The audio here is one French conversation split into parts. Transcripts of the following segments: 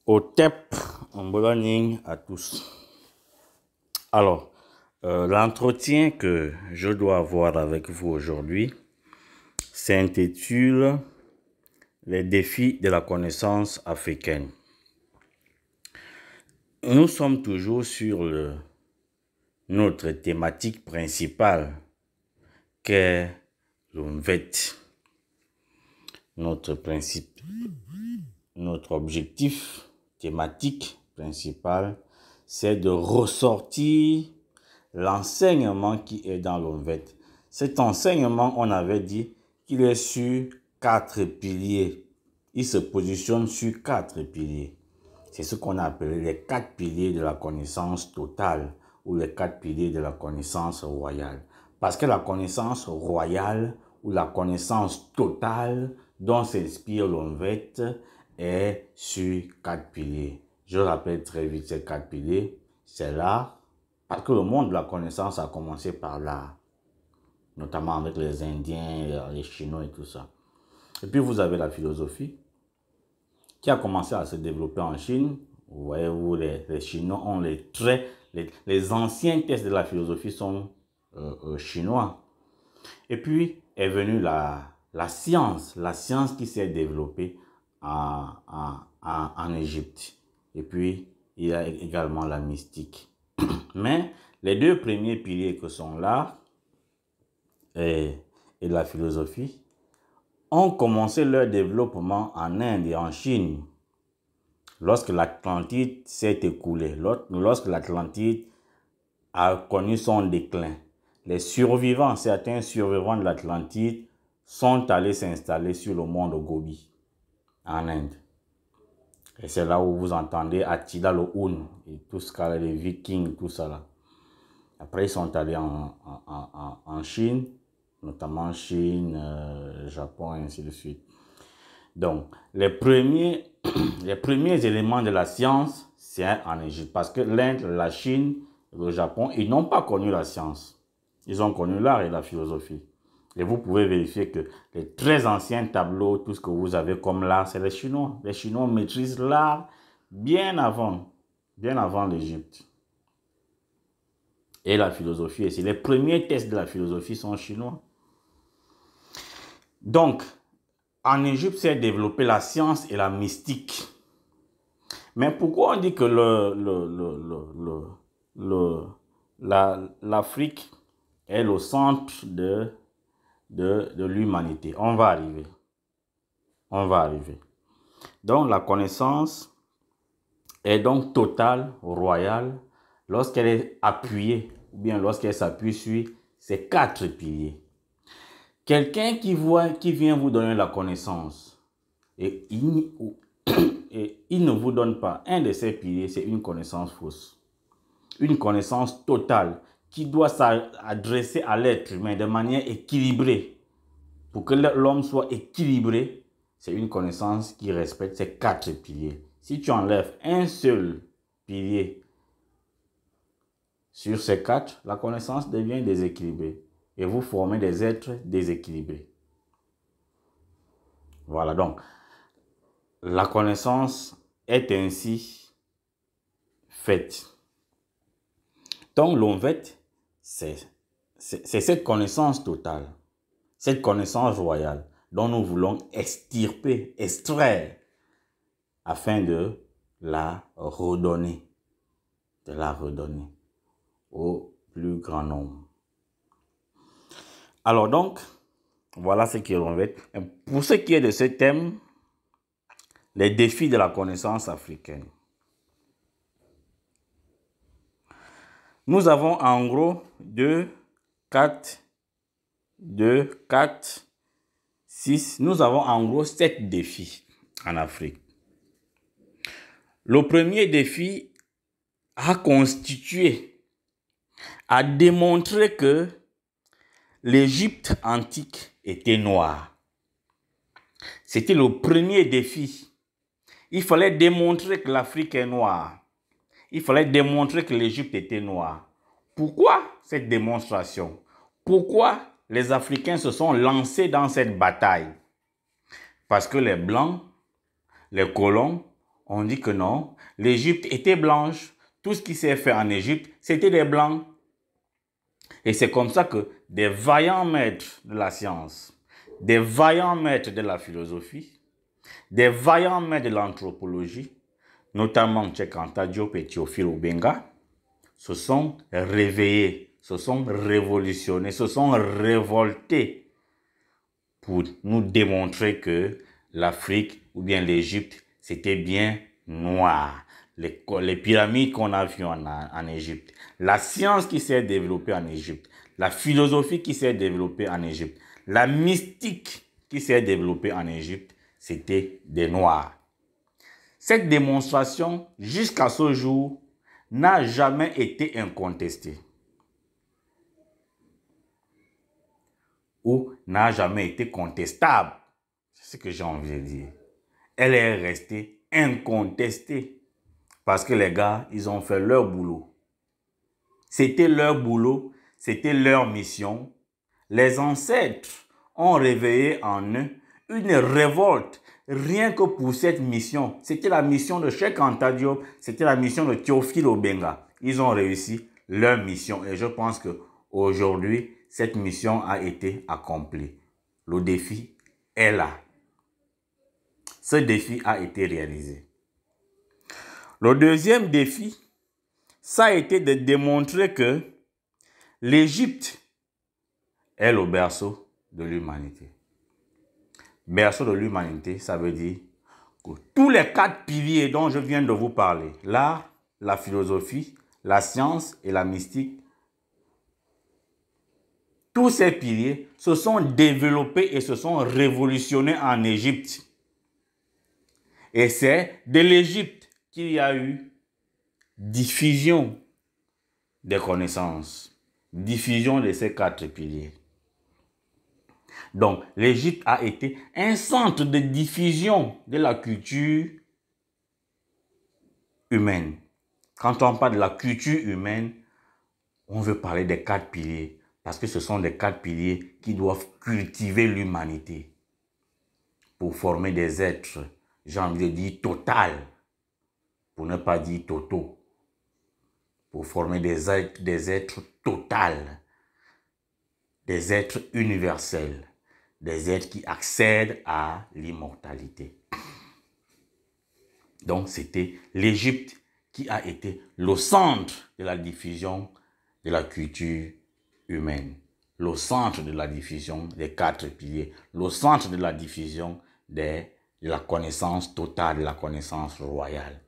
Otep, Mbolaning à tous. Alors, l'entretien que je dois avoir avec vous aujourd'hui s'intitule Les défis de la connaissance africaine. Nous sommes toujours sur notre thématique principale qu'est l'UNVET. Notre objectif thématique principal, c'est de ressortir l'enseignement qui est dans l'UNVET. Cet enseignement, on avait dit qu'il est sur 4 piliers. Il se positionne sur 4 piliers. C'est ce qu'on appelle les 4 piliers de la connaissance totale ou les 4 piliers de la connaissance royale. Parce que la connaissance royale ou la connaissance totale dont s'inspire l'UNVET est sur 4 piliers. Je rappelle très vite ces 4 piliers. C'est l'art, parce que le monde de la connaissance a commencé par l'art, notamment avec les Indiens, les Chinois et tout ça. Et puis vous avez la philosophie, qui a commencé à se développer en Chine. Vous voyez, les Chinois ont les traits, les anciens textes de la philosophie sont chinois. Et puis est venue la science qui s'est développée en Égypte. Et puis il y a également la mystique. Mais les 2 premiers piliers que sont l'art et la philosophie ont commencé leur développement en Inde et en Chine. Lorsque l'Atlantide s'est écoulée, lorsque l'Atlantide a connu son déclin, les survivants, certains survivants de l'Atlantide sont allés s'installer sur le monde Gobi, en Inde. Et c'est là où vous entendez Attila le Hun et tout ce cas, les Vikings, tout ça là. Après, ils sont allés en Chine, notamment Chine, Japon, et ainsi de suite. Donc, les premiers éléments de la science, c'est en Égypte. Parce que l'Inde, la Chine, le Japon, ils n'ont pas connu la science. Ils ont connu l'art et la philosophie. Et vous pouvez vérifier que les très anciens tableaux, tout ce que vous avez comme l'art, c'est les Chinois. Les Chinois maîtrisent l'art bien avant l'Égypte. Et la philosophie aussi. Les premiers textes de la philosophie sont chinois. Donc, en Égypte s'est développée la science et la mystique. Mais pourquoi on dit que l'Afrique est le centre de l'humanité? On va arriver. Donc, la connaissance est donc totale, royale, lorsqu'elle est appuyée, ou bien lorsqu'elle s'appuie sur ces 4 piliers. Quelqu'un qui vient vous donner la connaissance, et il ne vous donne pas un de ces piliers, c'est une connaissance fausse. Une connaissance totale qui doit s'adresser à l'être humain de manière équilibrée. Pour que l'homme soit équilibré, c'est une connaissance qui respecte ces 4 piliers. Si tu enlèves un seul pilier sur ces 4, la connaissance devient déséquilibrée. Et vous formez des êtres déséquilibrés. Voilà, donc, la connaissance est ainsi faite. Donc, l'UNVET, c'est cette connaissance totale, cette connaissance royale dont nous voulons extraire, afin de la redonner au plus grand nombre. Alors donc, voilà ce qui est l'UNVET. Pour ce qui est de ce thème, les défis de la connaissance africaine. Nous avons en gros 6, nous avons en gros 7 défis en Afrique. Le premier défi a démontré que l'Égypte antique était noire. C'était le premier défi. Il fallait démontrer que l'Afrique est noire. Il fallait démontrer que l'Égypte était noire. Pourquoi cette démonstration? Pourquoi les Africains se sont lancés dans cette bataille? Parce que les Blancs, les colons, on dit que non, l'Égypte était blanche. Tout ce qui s'est fait en Égypte, c'était des blancs. Et c'est comme ça que des vaillants maîtres de la science, des vaillants maîtres de la philosophie, des vaillants maîtres de l'anthropologie, notamment Cheikh Anta Diop et Théophile Obenga, se sont réveillés, se sont révolutionnés, se sont révoltés pour nous démontrer que l'Afrique ou bien l'Égypte, c'était bien noir. Les pyramides qu'on a vues en Égypte, la science qui s'est développée en Égypte, la philosophie qui s'est développée en Égypte, la mystique qui s'est développée en Égypte, c'était des noirs. Cette démonstration, jusqu'à ce jour, n'a jamais été incontestée ou n'a jamais été contestable. C'est ce que j'ai envie de dire. Elle est restée incontestée parce que les gars, ils ont fait leur boulot. C'était leur boulot, c'était leur mission. Les ancêtres ont réveillé en eux une révolte rien que pour cette mission. C'était la mission de Cheikh Anta Diop, c'était la mission de Théophile Obenga. Ils ont réussi leur mission et je pense qu'aujourd'hui, cette mission a été accomplie. Le défi est là. Ce défi a été réalisé. Le deuxième défi, ça a été de démontrer que l'Égypte est le berceau de l'humanité. Berceau de l'humanité, ça veut dire que tous les 4 piliers dont je viens de vous parler, l'art, la philosophie, la science et la mystique, tous ces piliers se sont développés et se sont révolutionnés en Égypte. Et c'est de l'Égypte qu'il y a eu diffusion des connaissances, diffusion de ces 4 piliers. Donc, l'Égypte a été un centre de diffusion de la culture humaine. Quand on parle de la culture humaine, on veut parler des 4 piliers parce que ce sont les 4 piliers qui doivent cultiver l'humanité pour former des êtres, j'ai envie de dire total, pour ne pas dire totaux, pour former des êtres total, des êtres universels, des êtres qui accèdent à l'immortalité. Donc, c'était l'Égypte qui a été le centre de la diffusion de la culture humaine, le centre de la diffusion des 4 piliers, le centre de la diffusion de la connaissance totale, de la connaissance royale.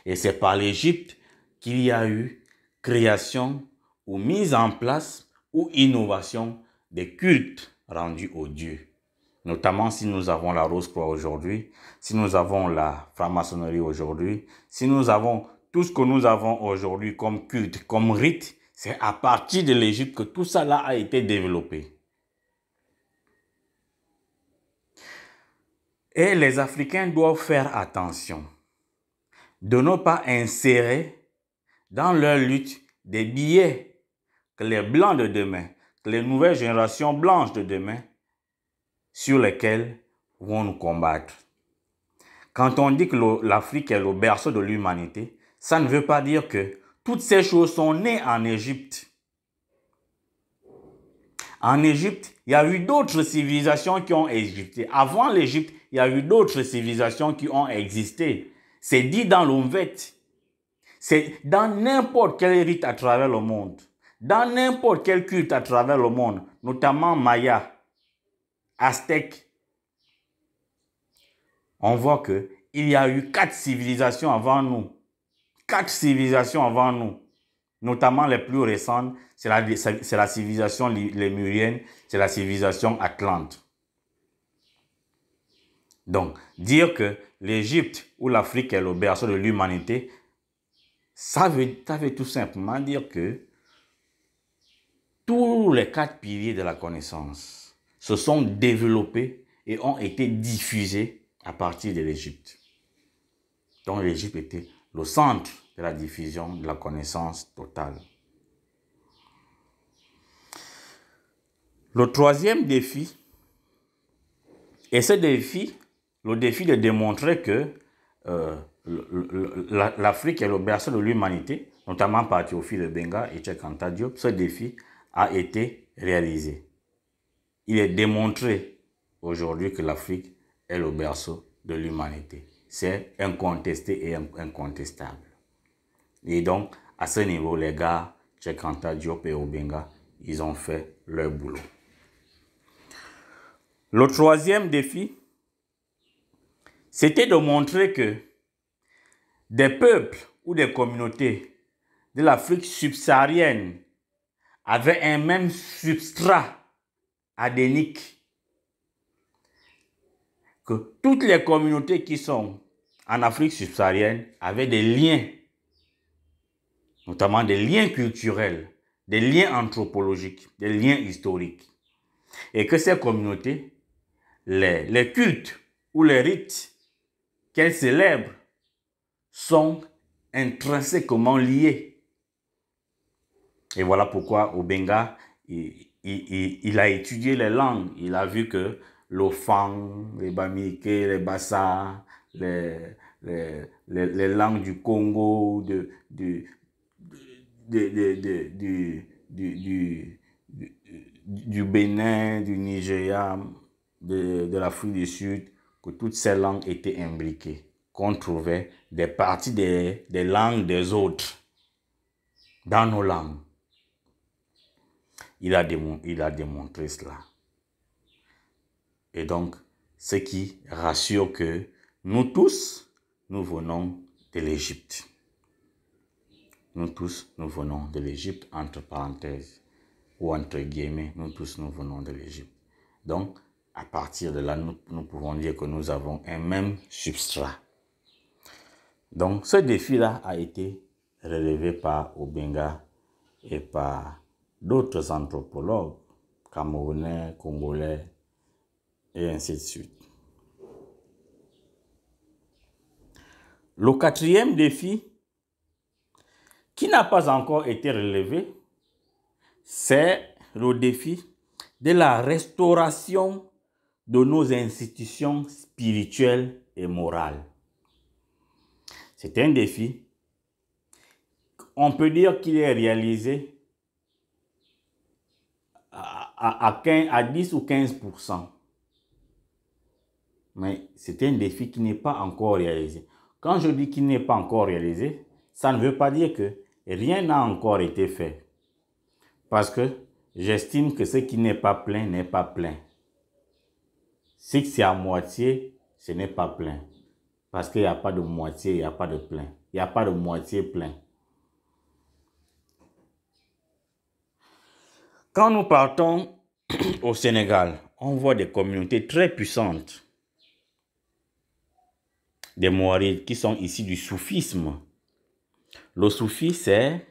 Et c'est par l'Égypte qu'il y a eu création ou mise en place ou innovation des cultes rendus aux dieux. Notamment si nous avons la Rose-Croix aujourd'hui, si nous avons la franc-maçonnerie aujourd'hui, si nous avons tout ce que nous avons aujourd'hui comme culte, comme rite, c'est à partir de l'Égypte que tout ça là a été développé. Et les Africains doivent faire attention de ne pas insérer dans leur lutte des billets que les Blancs de demain, que les nouvelles générations blanches de demain, sur lesquels vont nous combattre. Quand on dit que l'Afrique est le berceau de l'humanité, ça ne veut pas dire que toutes ces choses sont nées en Égypte. En Égypte, il y a eu d'autres civilisations qui ont existé. Avant l'Égypte, il y a eu d'autres civilisations qui ont existé. C'est dit dans l'Onvet. C'est dans n'importe quel rite à travers le monde, dans n'importe quel culte à travers le monde, notamment Maya, Aztèque. On voit qu'il y a eu 4 civilisations avant nous. 4 civilisations avant nous. Notamment les plus récentes, c'est la civilisation lémurienne, c'est la civilisation atlante. Donc, dire que l'Égypte ou l'Afrique est le berceau de l'humanité, ça veut tout simplement dire que tous les 4 piliers de la connaissance se sont développés et ont été diffusés à partir de l'Égypte. Donc l'Égypte était le centre de la diffusion de la connaissance totale. Le troisième défi, et ce défi, le défi de démontrer que l'Afrique est le berceau de l'humanité, notamment par Théophile Benga et Cheikh Anta Diop, ce défi a été réalisé. Il est démontré aujourd'hui que l'Afrique est le berceau de l'humanité. C'est incontesté et incontestable. Et donc, à ce niveau, les gars, Cheikh Anta Diop et Obenga, ils ont fait leur boulot. Le troisième défi, c'était de montrer que des peuples ou des communautés de l'Afrique subsaharienne avaient un même substrat adénique, que toutes les communautés qui sont en Afrique subsaharienne avaient des liens, notamment des liens culturels, des liens anthropologiques, des liens historiques. Et que ces communautés, les cultes ou les rites qu'elles célèbrent sont intrinsèquement liés. Et voilà pourquoi Obenga, il a étudié les langues. Il a vu que l'Ofang, les Bamileke, les Bassa, les langues du Congo, du Bénin, du Nigeria, de l'Afrique du Sud, que toutes ces langues étaient imbriquées, qu'on trouvait des parties des langues des autres dans nos langues. Il a démontré cela. Et donc, ce qui rassure que nous tous, nous venons de l'Égypte. Nous tous, nous venons de l'Égypte, entre parenthèses, ou entre guillemets, nous tous, nous venons de l'Égypte. Donc, à partir de là, nous pouvons dire que nous avons un même substrat. Donc, ce défi-là a été relevé par Obenga et par d'autres anthropologues, camerounais, congolais, et ainsi de suite. Le quatrième défi, qui n'a pas encore été relevé, c'est le défi de la restauration de nos institutions spirituelles et morales. C'est un défi, on peut dire qu'il est réalisé à 10 ou 15%. Mais c'est un défi qui n'est pas encore réalisé. Quand je dis qu'il n'est pas encore réalisé, ça ne veut pas dire que rien n'a encore été fait. Parce que j'estime que ce qui n'est pas plein n'est pas plein. Si c'est à moitié, ce n'est pas plein. Parce qu'il n'y a pas de moitié, il n'y a pas de plein. Il n'y a pas de moitié plein. Quand nous partons au Sénégal, on voit des communautés très puissantes. Des Mouarides qui sont issus du soufisme. Le soufi, c'est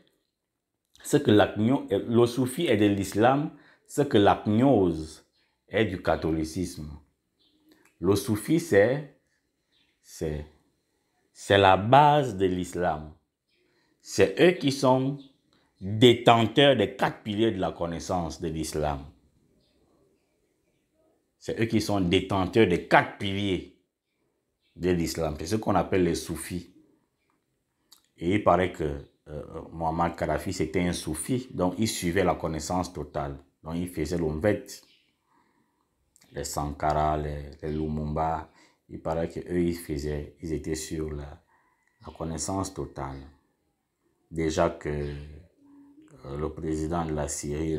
ce que le soufi est de l'islam, ce que la gnose est du catholicisme. Le soufi, c'est la base de l'islam. C'est eux qui sont détenteurs des 4 piliers de la connaissance de l'islam. C'est eux qui sont détenteurs des 4 piliers de l'islam. C'est ce qu'on appelle les soufis. Et il paraît que Mohamed Kadhafi, c'était un soufi, donc il suivait la connaissance totale. Donc il faisait l'Omvet, les Sankara, les Lumumba. Il paraît qu'eux, ils étaient sur la connaissance totale. Déjà que le président de la Syrie,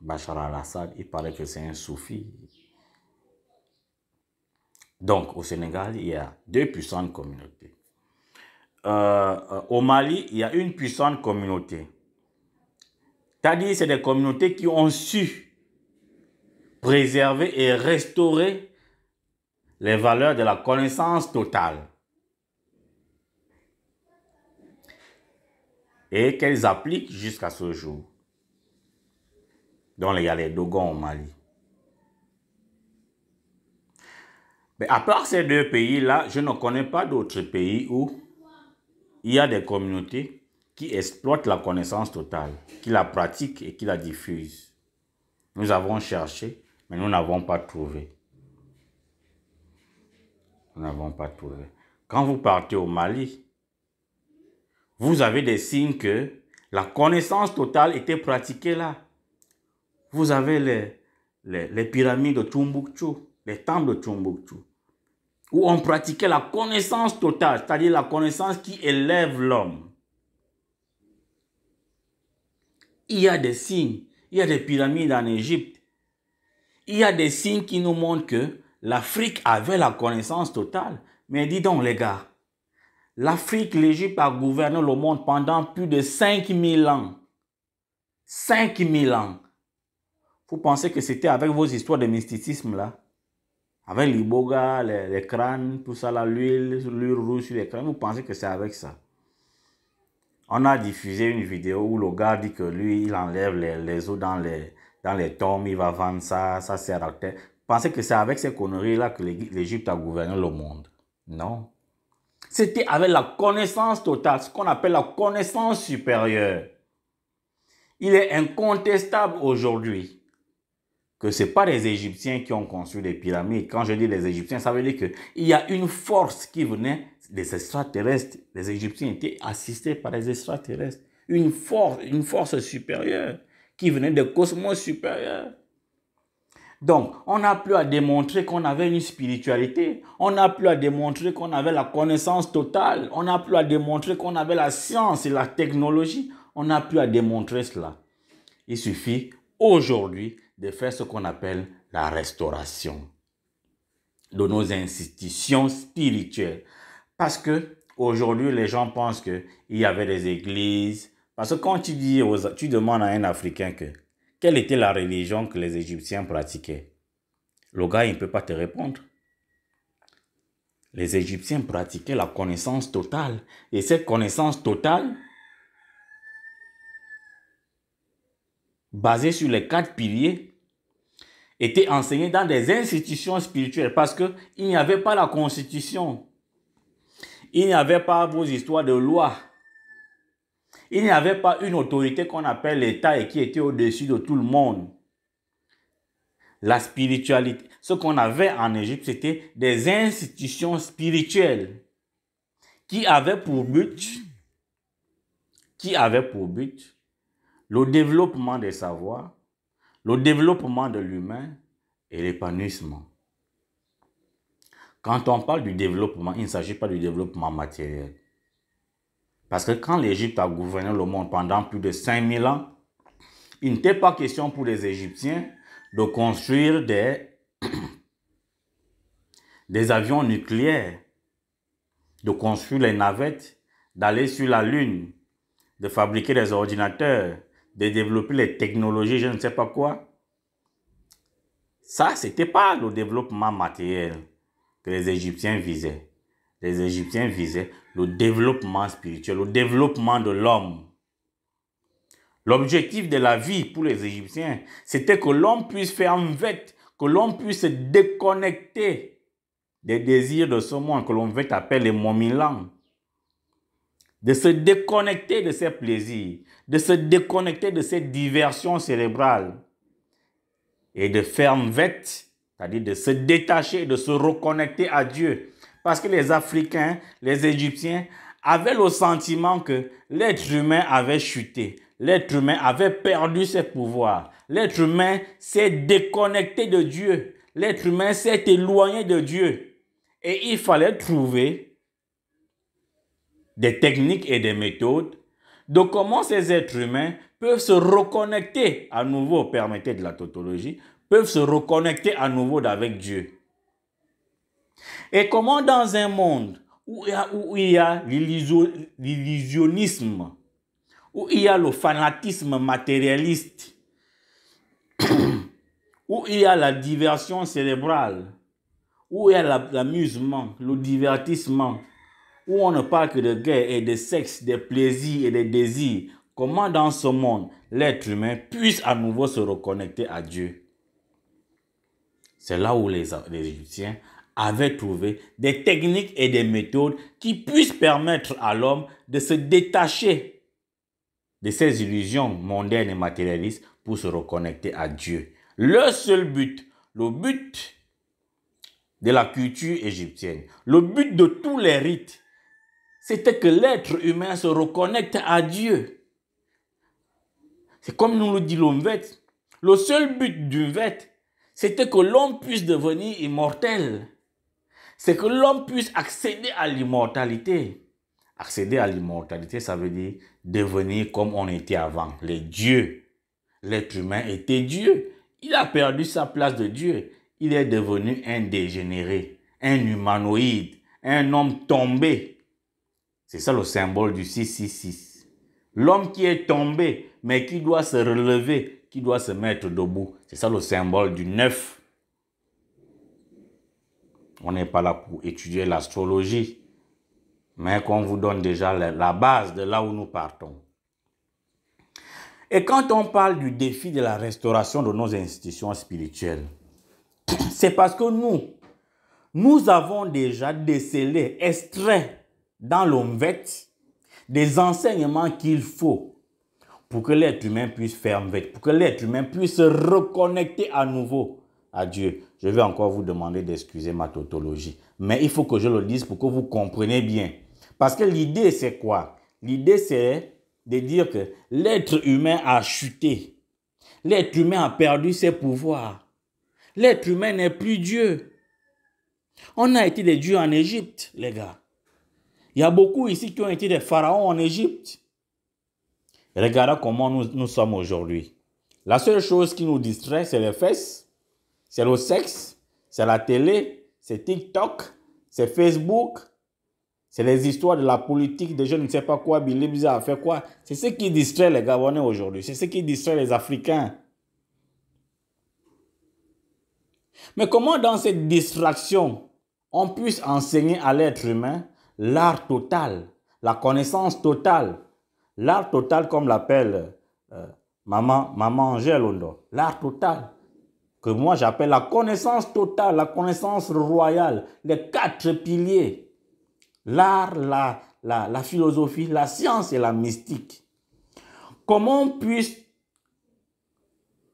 Bachar al-Assad, il paraît que c'est un soufi. Donc, au Sénégal, il y a 2 puissantes communautés. Au Mali, il y a une puissante communauté. C'est-à-dire, c'est des communautés qui ont su préserver et restaurer les valeurs de la connaissance totale. Et qu'elles appliquent jusqu'à ce jour. Donc, il y a les Dogons au Mali. Mais à part ces 2 pays-là, je ne connais pas d'autres pays où il y a des communautés qui exploitent la connaissance totale, qui la pratiquent et qui la diffusent. Nous avons cherché, mais nous n'avons pas trouvé. Nous n'avons pas trouvé. Quand vous partez au Mali, vous avez des signes que la connaissance totale était pratiquée là. Vous avez les pyramides de Tombouctou, les temples de Tombouctou, où on pratiquait la connaissance totale, c'est-à-dire la connaissance qui élève l'homme. Il y a des signes, il y a des pyramides en Égypte. Il y a des signes qui nous montrent que l'Afrique avait la connaissance totale. Mais dis donc les gars, l'Afrique, l'Égypte a gouverné le monde pendant plus de 5000 ans. 5000 ans. Vous pensez que c'était avec vos histoires de mysticisme là? Avec l'iboga, les crânes, tout ça là, l'huile rouge sur les crânes, vous pensez que c'est avec ça? On a diffusé une vidéo où le gars dit que lui, il enlève les os dans les tombes, il va vendre ça, ça sert à terre. Vous pensez que c'est avec ces conneries là que l'Égypte a gouverné le monde? Non. C'était avec la connaissance totale, ce qu'on appelle la connaissance supérieure. Il est incontestable aujourd'hui que ce n'est pas les Égyptiens qui ont construit les pyramides. Quand je dis les Égyptiens, ça veut dire qu'il y a une force qui venait des extraterrestres. Les Égyptiens étaient assistés par les extraterrestres. Une force supérieure qui venait des cosmos supérieurs. Donc, on n'a plus à démontrer qu'on avait une spiritualité. On n'a plus à démontrer qu'on avait la connaissance totale. On n'a plus à démontrer qu'on avait la science et la technologie. On n'a plus à démontrer cela. Il suffit aujourd'hui de faire ce qu'on appelle la restauration de nos institutions spirituelles. Parce que aujourd'hui, les gens pensent qu'il y avait des églises. Parce que quand tu demandes à un Africain quelle était la religion que les Égyptiens pratiquaient, le gars, il ne peut pas te répondre. Les Égyptiens pratiquaient la connaissance totale. Et cette connaissance totale, basée sur les 4 piliers, était enseignée dans des institutions spirituelles parce qu'il n'y avait pas la constitution. Il n'y avait pas vos histoires de loi. Il n'y avait pas une autorité qu'on appelle l'État et qui était au-dessus de tout le monde. La spiritualité, ce qu'on avait en Égypte, c'était des institutions spirituelles qui avaient pour but le développement des savoirs, le développement de l'humain et l'épanouissement. Quand on parle du développement, il ne s'agit pas du développement matériel. Parce que quand l'Égypte a gouverné le monde pendant plus de 5000 ans, il n'était pas question pour les Égyptiens de construire des avions nucléaires, de construire les navettes, d'aller sur la Lune, de fabriquer des ordinateurs, de développer les technologies, je ne sais pas quoi. Ça, ce n'était pas le développement matériel que les Égyptiens visaient. Les Égyptiens visaient le développement spirituel, le développement de l'homme. L'objectif de la vie pour les Égyptiens, c'était que l'homme puisse faire un vête, que l'homme puisse se déconnecter des désirs de ce monde, que l'on appelle les momilans. De se déconnecter de ses plaisirs, de se déconnecter de ses diversions cérébrales et de faire un vête, c'est-à-dire de se détacher, de se reconnecter à Dieu. Parce que les Africains, les Égyptiens avaient le sentiment que l'être humain avait chuté. L'être humain avait perdu ses pouvoirs. L'être humain s'est déconnecté de Dieu. L'être humain s'est éloigné de Dieu. Et il fallait trouver des techniques et des méthodes de comment ces êtres humains peuvent se reconnecter à nouveau, permettez de la tautologie, peuvent se reconnecter à nouveau avec Dieu. Et comment dans un monde où il y a l'illusionnisme, où il y a le fanatisme matérialiste, où il y a la diversion cérébrale, où il y a l'amusement, le divertissement, où on ne parle que de guerre et de sexe, des plaisirs et des désirs, comment dans ce monde l'être humain puisse à nouveau se reconnecter à Dieu? C'est là où les Égyptiens avaient trouvé des techniques et des méthodes qui puissent permettre à l'homme de se détacher de ces illusions mondaines et matérialistes pour se reconnecter à Dieu. Le seul but, le but de la culture égyptienne. Le but de tous les rites, c'était que l'être humain se reconnecte à Dieu. C'est comme nous le dit l'Omvet. Le seul but du Vet, c'était que l'homme puisse devenir immortel. C'est que l'homme puisse accéder à l'immortalité. Accéder à l'immortalité, ça veut dire devenir comme on était avant, les dieux. L'être humain était Dieu. Il a perdu sa place de Dieu. Il est devenu un dégénéré, un humanoïde, un homme tombé. C'est ça le symbole du 666. L'homme qui est tombé, mais qui doit se relever, qui doit se mettre debout. C'est ça le symbole du 9. On n'est pas là pour étudier l'astrologie, mais qu'on vous donne déjà la base de là où nous partons. Et quand on parle du défi de la restauration de nos institutions spirituelles, c'est parce que nous avons déjà décelé, extrait dans l'Omvet des enseignements qu'il faut pour que l'être humain puisse faire Omvet, pour que l'être humain puisse se reconnecter à nouveau à Dieu. Je vais encore vous demander d'excuser ma tautologie, mais il faut que je le dise pour que vous compreniez bien. Parce que l'idée, c'est quoi? L'idée, c'est de dire que l'être humain a chuté. L'être humain a perdu ses pouvoirs. L'être humain n'est plus Dieu. On a été des dieux en Égypte, les gars. Il y a beaucoup ici qui ont été des pharaons en Égypte. Regardez comment nous sommes aujourd'hui. La seule chose qui nous distrait, c'est les fesses, c'est le sexe, c'est la télé, c'est TikTok, c'est Facebook, c'est les histoires de la politique, de je ne sais pas quoi, Billy Biza a fait quoi. C'est ce qui distrait les Gabonais aujourd'hui. C'est ce qui distrait les Africains. Mais comment dans cette distraction, on puisse enseigner à l'être humain l'art total, la connaissance totale. L'art total comme l'appelle Maman Angèle Ondo. L'art total. Que moi j'appelle la connaissance totale, la connaissance royale. Les 4 piliers. L'art, la philosophie, la science et la mystique. Comment on puisse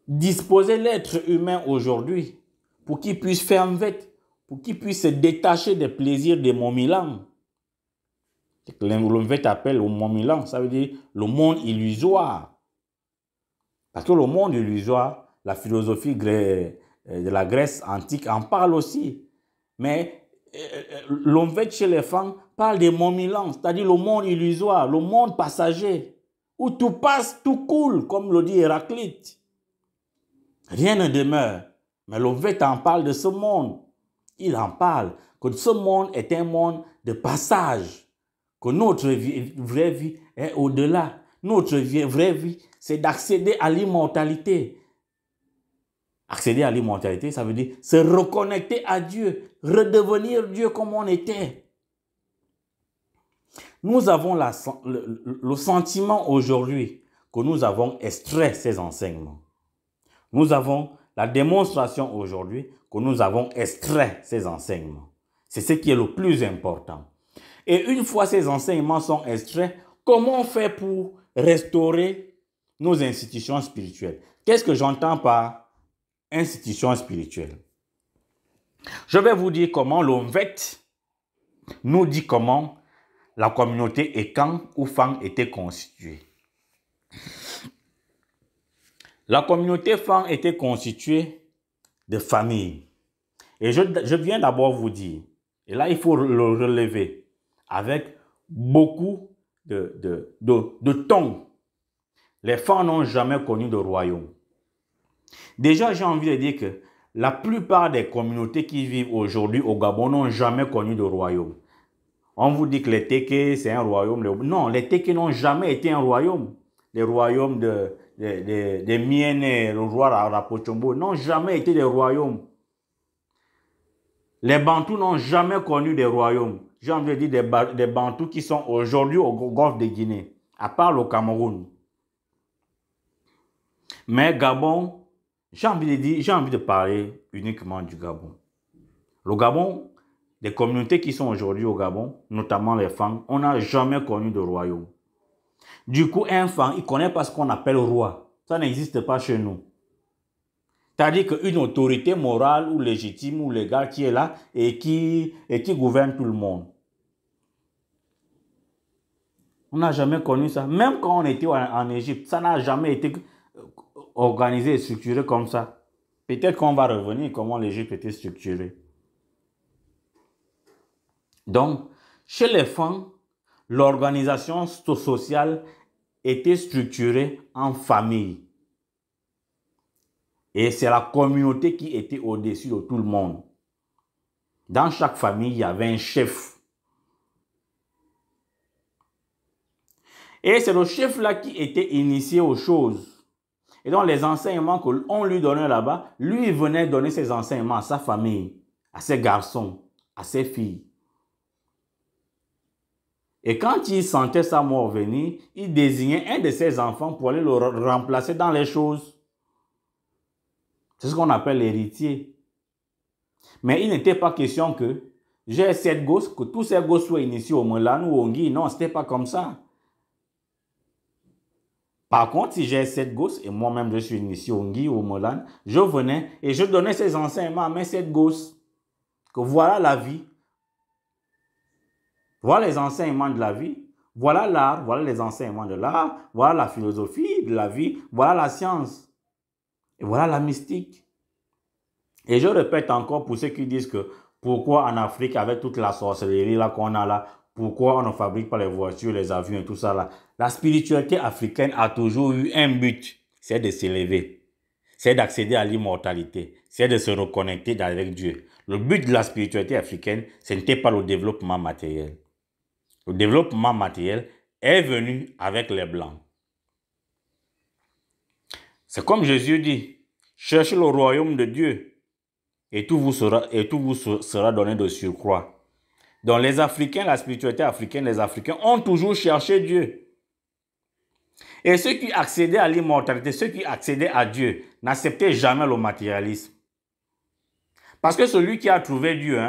disposer l'être humain aujourd'hui pour qu'il puisse faire un vet, pour qu'il puisse se détacher des plaisirs des Momilan. L'Omvet appelle le Momilan, ça veut dire le monde illusoire. Parce que le monde illusoire, la philosophie de la Grèce antique en parle aussi. Mais l'Omvet chez les femmes parle des Momilan, c'est-à-dire le monde illusoire, le monde passager, où tout passe, tout coule, comme le dit Héraclite. Rien ne demeure. Mais l'Omvet en parle de ce monde. Il en parle que ce monde est un monde de passage. Que notre vraie vie est au-delà. Notre vraie vie, c'est d'accéder à l'immortalité. Accéder à l'immortalité, ça veut dire se reconnecter à Dieu, redevenir Dieu comme on était. Nous avons le sentiment aujourd'hui que nous avons extrait ces enseignements. Nous avons la démonstration aujourd'hui que nous avons extrait ces enseignements. C'est ce qui est le plus important. Et une fois ces enseignements sont extraits, comment on fait pour restaurer nos institutions spirituelles? Qu'est-ce que j'entends par institution spirituelle? Je vais vous dire comment l'Omvet nous dit comment la communauté Ekan ou Fang était constituée. La communauté Fang était constituée de familles. Et je viens d'abord vous dire, et là il faut le relever, avec beaucoup de ton. Les Fang n'ont jamais connu de royaume. Déjà, j'ai envie de dire que la plupart des communautés qui vivent aujourd'hui au Gabon n'ont jamais connu de royaume. On vous dit que les Téké, c'est un royaume. Non, les Téké n'ont jamais été un royaume. Les royaumes des Miennes, le roi Rapochombo, n'ont jamais été des royaumes. Les Bantous n'ont jamais connu des royaumes. J'ai envie de dire des Bantous qui sont aujourd'hui au golfe de Guinée, à part le Cameroun. Mais Gabon, j'ai envie de parler uniquement du Gabon. Le Gabon, les communautés qui sont aujourd'hui au Gabon, notamment les Fang, on n'a jamais connu de royaume. Du coup, un Fang, il ne connaît pas ce qu'on appelle roi. Ça n'existe pas chez nous. C'est-à-dire qu'une autorité morale ou légitime ou légale qui est là et qui gouverne tout le monde. On n'a jamais connu ça. Même quand on était en Égypte, ça n'a jamais été organisé et structuré comme ça. Peut-être qu'on va revenir comment l'Égypte était structurée. Donc, chez les femmes, l'organisation sociale était structurée en famille. Et c'est la communauté qui était au-dessus de tout le monde. Dans chaque famille, il y avait un chef. Et c'est le chef-là qui était initié aux choses. Et donc, les enseignements qu'on lui donnait là-bas, lui, il venait donner ses enseignements à sa famille, à ses garçons, à ses filles. Et quand il sentait sa mort venir, il désignait un de ses enfants pour aller le remplacer dans les choses. C'est ce qu'on appelle l'héritier. Mais il n'était pas question que j'ai 7 gosses, que tous ces gosses soient initiés au Molan ou au Ngui. Non, ce n'était pas comme ça. Par contre, si j'ai 7 gosses et moi-même je suis initié au Ngui ou au Molan, je venais et je donnais ces enseignements à mes 7 gosses. Que voilà la vie. Voilà les enseignements de la vie. Voilà l'art, voilà les enseignements de l'art. Voilà la philosophie de la vie. Voilà la science. Et voilà la mystique. Et je répète encore pour ceux qui disent que pourquoi en Afrique, avec toute la sorcellerie là qu'on a là, pourquoi on ne fabrique pas les voitures, les avions et tout ça là. La spiritualité africaine a toujours eu un but, c'est de s'élever. C'est d'accéder à l'immortalité. C'est de se reconnecter avec Dieu. Le but de la spiritualité africaine, ce n'était pas le développement matériel. Le développement matériel est venu avec les Blancs. C'est comme Jésus dit, cherchez le royaume de Dieu et tout vous sera donné de surcroît. Donc les Africains, la spiritualité africaine, les Africains ont toujours cherché Dieu. Et ceux qui accédaient à l'immortalité, ceux qui accédaient à Dieu, n'acceptaient jamais le matérialisme. Parce que celui qui a trouvé Dieu,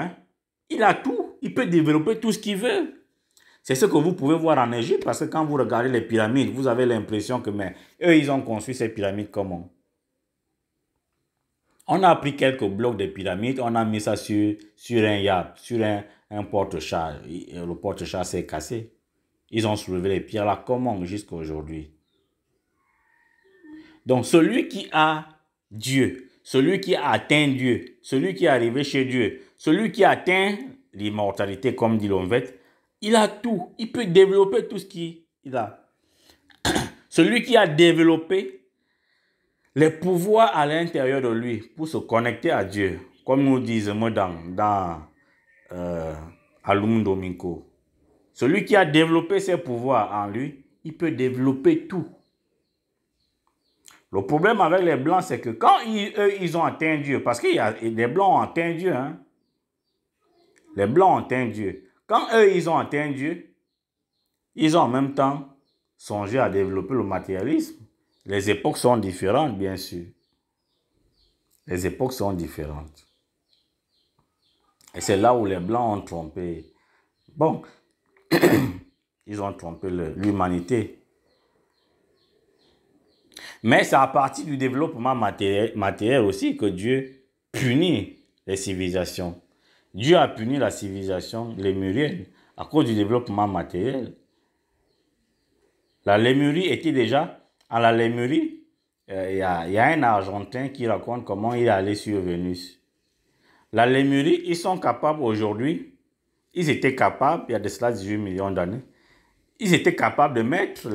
il a tout, il peut développer tout ce qu'il veut. C'est ce que vous pouvez voir en Égypte, parce que quand vous regardez les pyramides, vous avez l'impression que eux, ils ont construit ces pyramides comment? On a pris quelques blocs de pyramides, on a mis ça sur un yard, sur un porte-char. Le porte-char s'est cassé. Ils ont soulevé les pierres là comment jusqu'à aujourd'hui. Donc celui qui a Dieu, celui qui a atteint Dieu, celui qui est arrivé chez Dieu, celui qui a atteint l'immortalité comme dit l'Onvet, il a tout. Il peut développer tout ce qu'il a. Celui qui a développé les pouvoirs à l'intérieur de lui pour se connecter à Dieu, comme nous disons dans Alum Domingo. Celui qui a développé ses pouvoirs en lui, il peut développer tout. Le problème avec les Blancs, c'est que quand eux, ils ont atteint Dieu, parce que les Blancs ont atteint Dieu, les Blancs ont atteint Dieu. Quand eux, ils ont atteint Dieu, ils ont en même temps songé à développer le matérialisme. Les époques sont différentes, bien sûr. Les époques sont différentes. Et c'est là où les Blancs ont trompé. Bon, ils ont trompé l'humanité. Mais c'est à partir du développement matériel aussi que Dieu punit les civilisations. Dieu a puni la civilisation lémurienne à cause du développement matériel. La Lémurie était déjà... À la Lémurie, il y a un Argentin qui raconte comment il est allé sur Vénus. La Lémurie, ils sont capables aujourd'hui, ils étaient capables, il y a de cela 18 millions d'années, ils étaient capables de mettre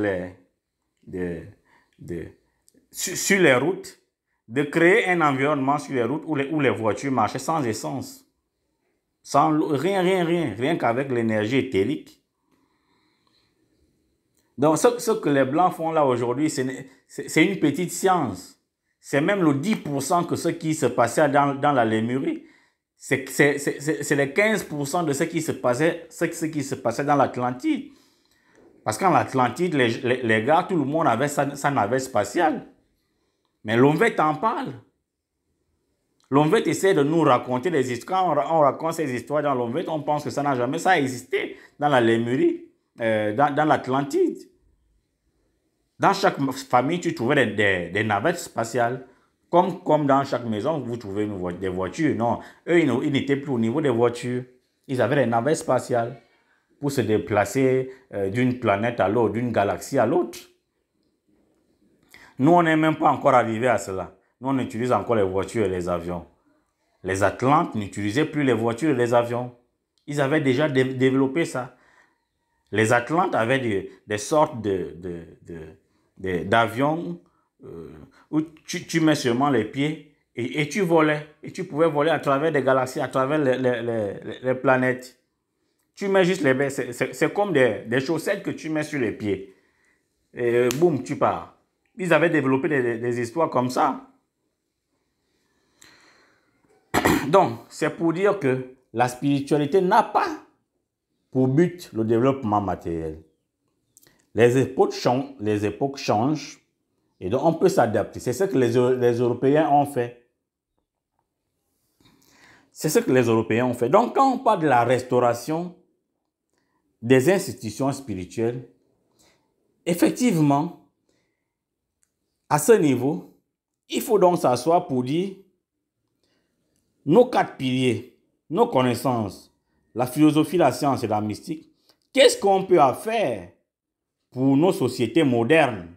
sur les routes, de créer un environnement sur les routes où les voitures marchaient sans essence. Sans rien qu'avec l'énergie éthérique. Donc, ce que les Blancs font là aujourd'hui, c'est une petite science. C'est même le 10% que ce qui se passait dans la Lémurie. C'est les 15% de ce qui se passait dans l'Atlantide. Parce qu'en Atlantide, les gars, tout le monde avait sa navette spatiale. Mais l'Onvet en parle. L'Onvet essaie de nous raconter des histoires. Quand on raconte ces histoires dans l'Onvet, on pense que ça n'a jamais existé dans la Lémurie, dans l'Atlantide. Dans chaque famille, tu trouvais des navettes spatiales. Comme dans chaque maison, vous trouvez des voitures. Non, eux, ils n'étaient plus au niveau des voitures. Ils avaient des navettes spatiales pour se déplacer d'une planète à l'autre, d'une galaxie à l'autre. Nous, on n'est même pas encore arrivé à cela. Nous, on utilise encore les voitures et les avions. Les Atlantes n'utilisaient plus les voitures et les avions. Ils avaient déjà développé ça. Les Atlantes avaient des sortes d'avions où tu mets seulement les pieds et tu volais. Et tu pouvais voler à travers des galaxies, à travers les planètes. Tu mets juste les pieds. C'est comme des chaussettes que tu mets sur les pieds. Et boum, tu pars. Ils avaient développé des histoires comme ça. Donc, c'est pour dire que la spiritualité n'a pas pour but le développement matériel. Les époques changent et donc on peut s'adapter. C'est ce que les Européens ont fait. C'est ce que les Européens ont fait. Donc, quand on parle de la restauration des institutions spirituelles, effectivement, à ce niveau, il faut donc s'asseoir pour dire nos 4 piliers, nos connaissances, la philosophie, la science et la mystique, qu'est-ce qu'on peut faire pour nos sociétés modernes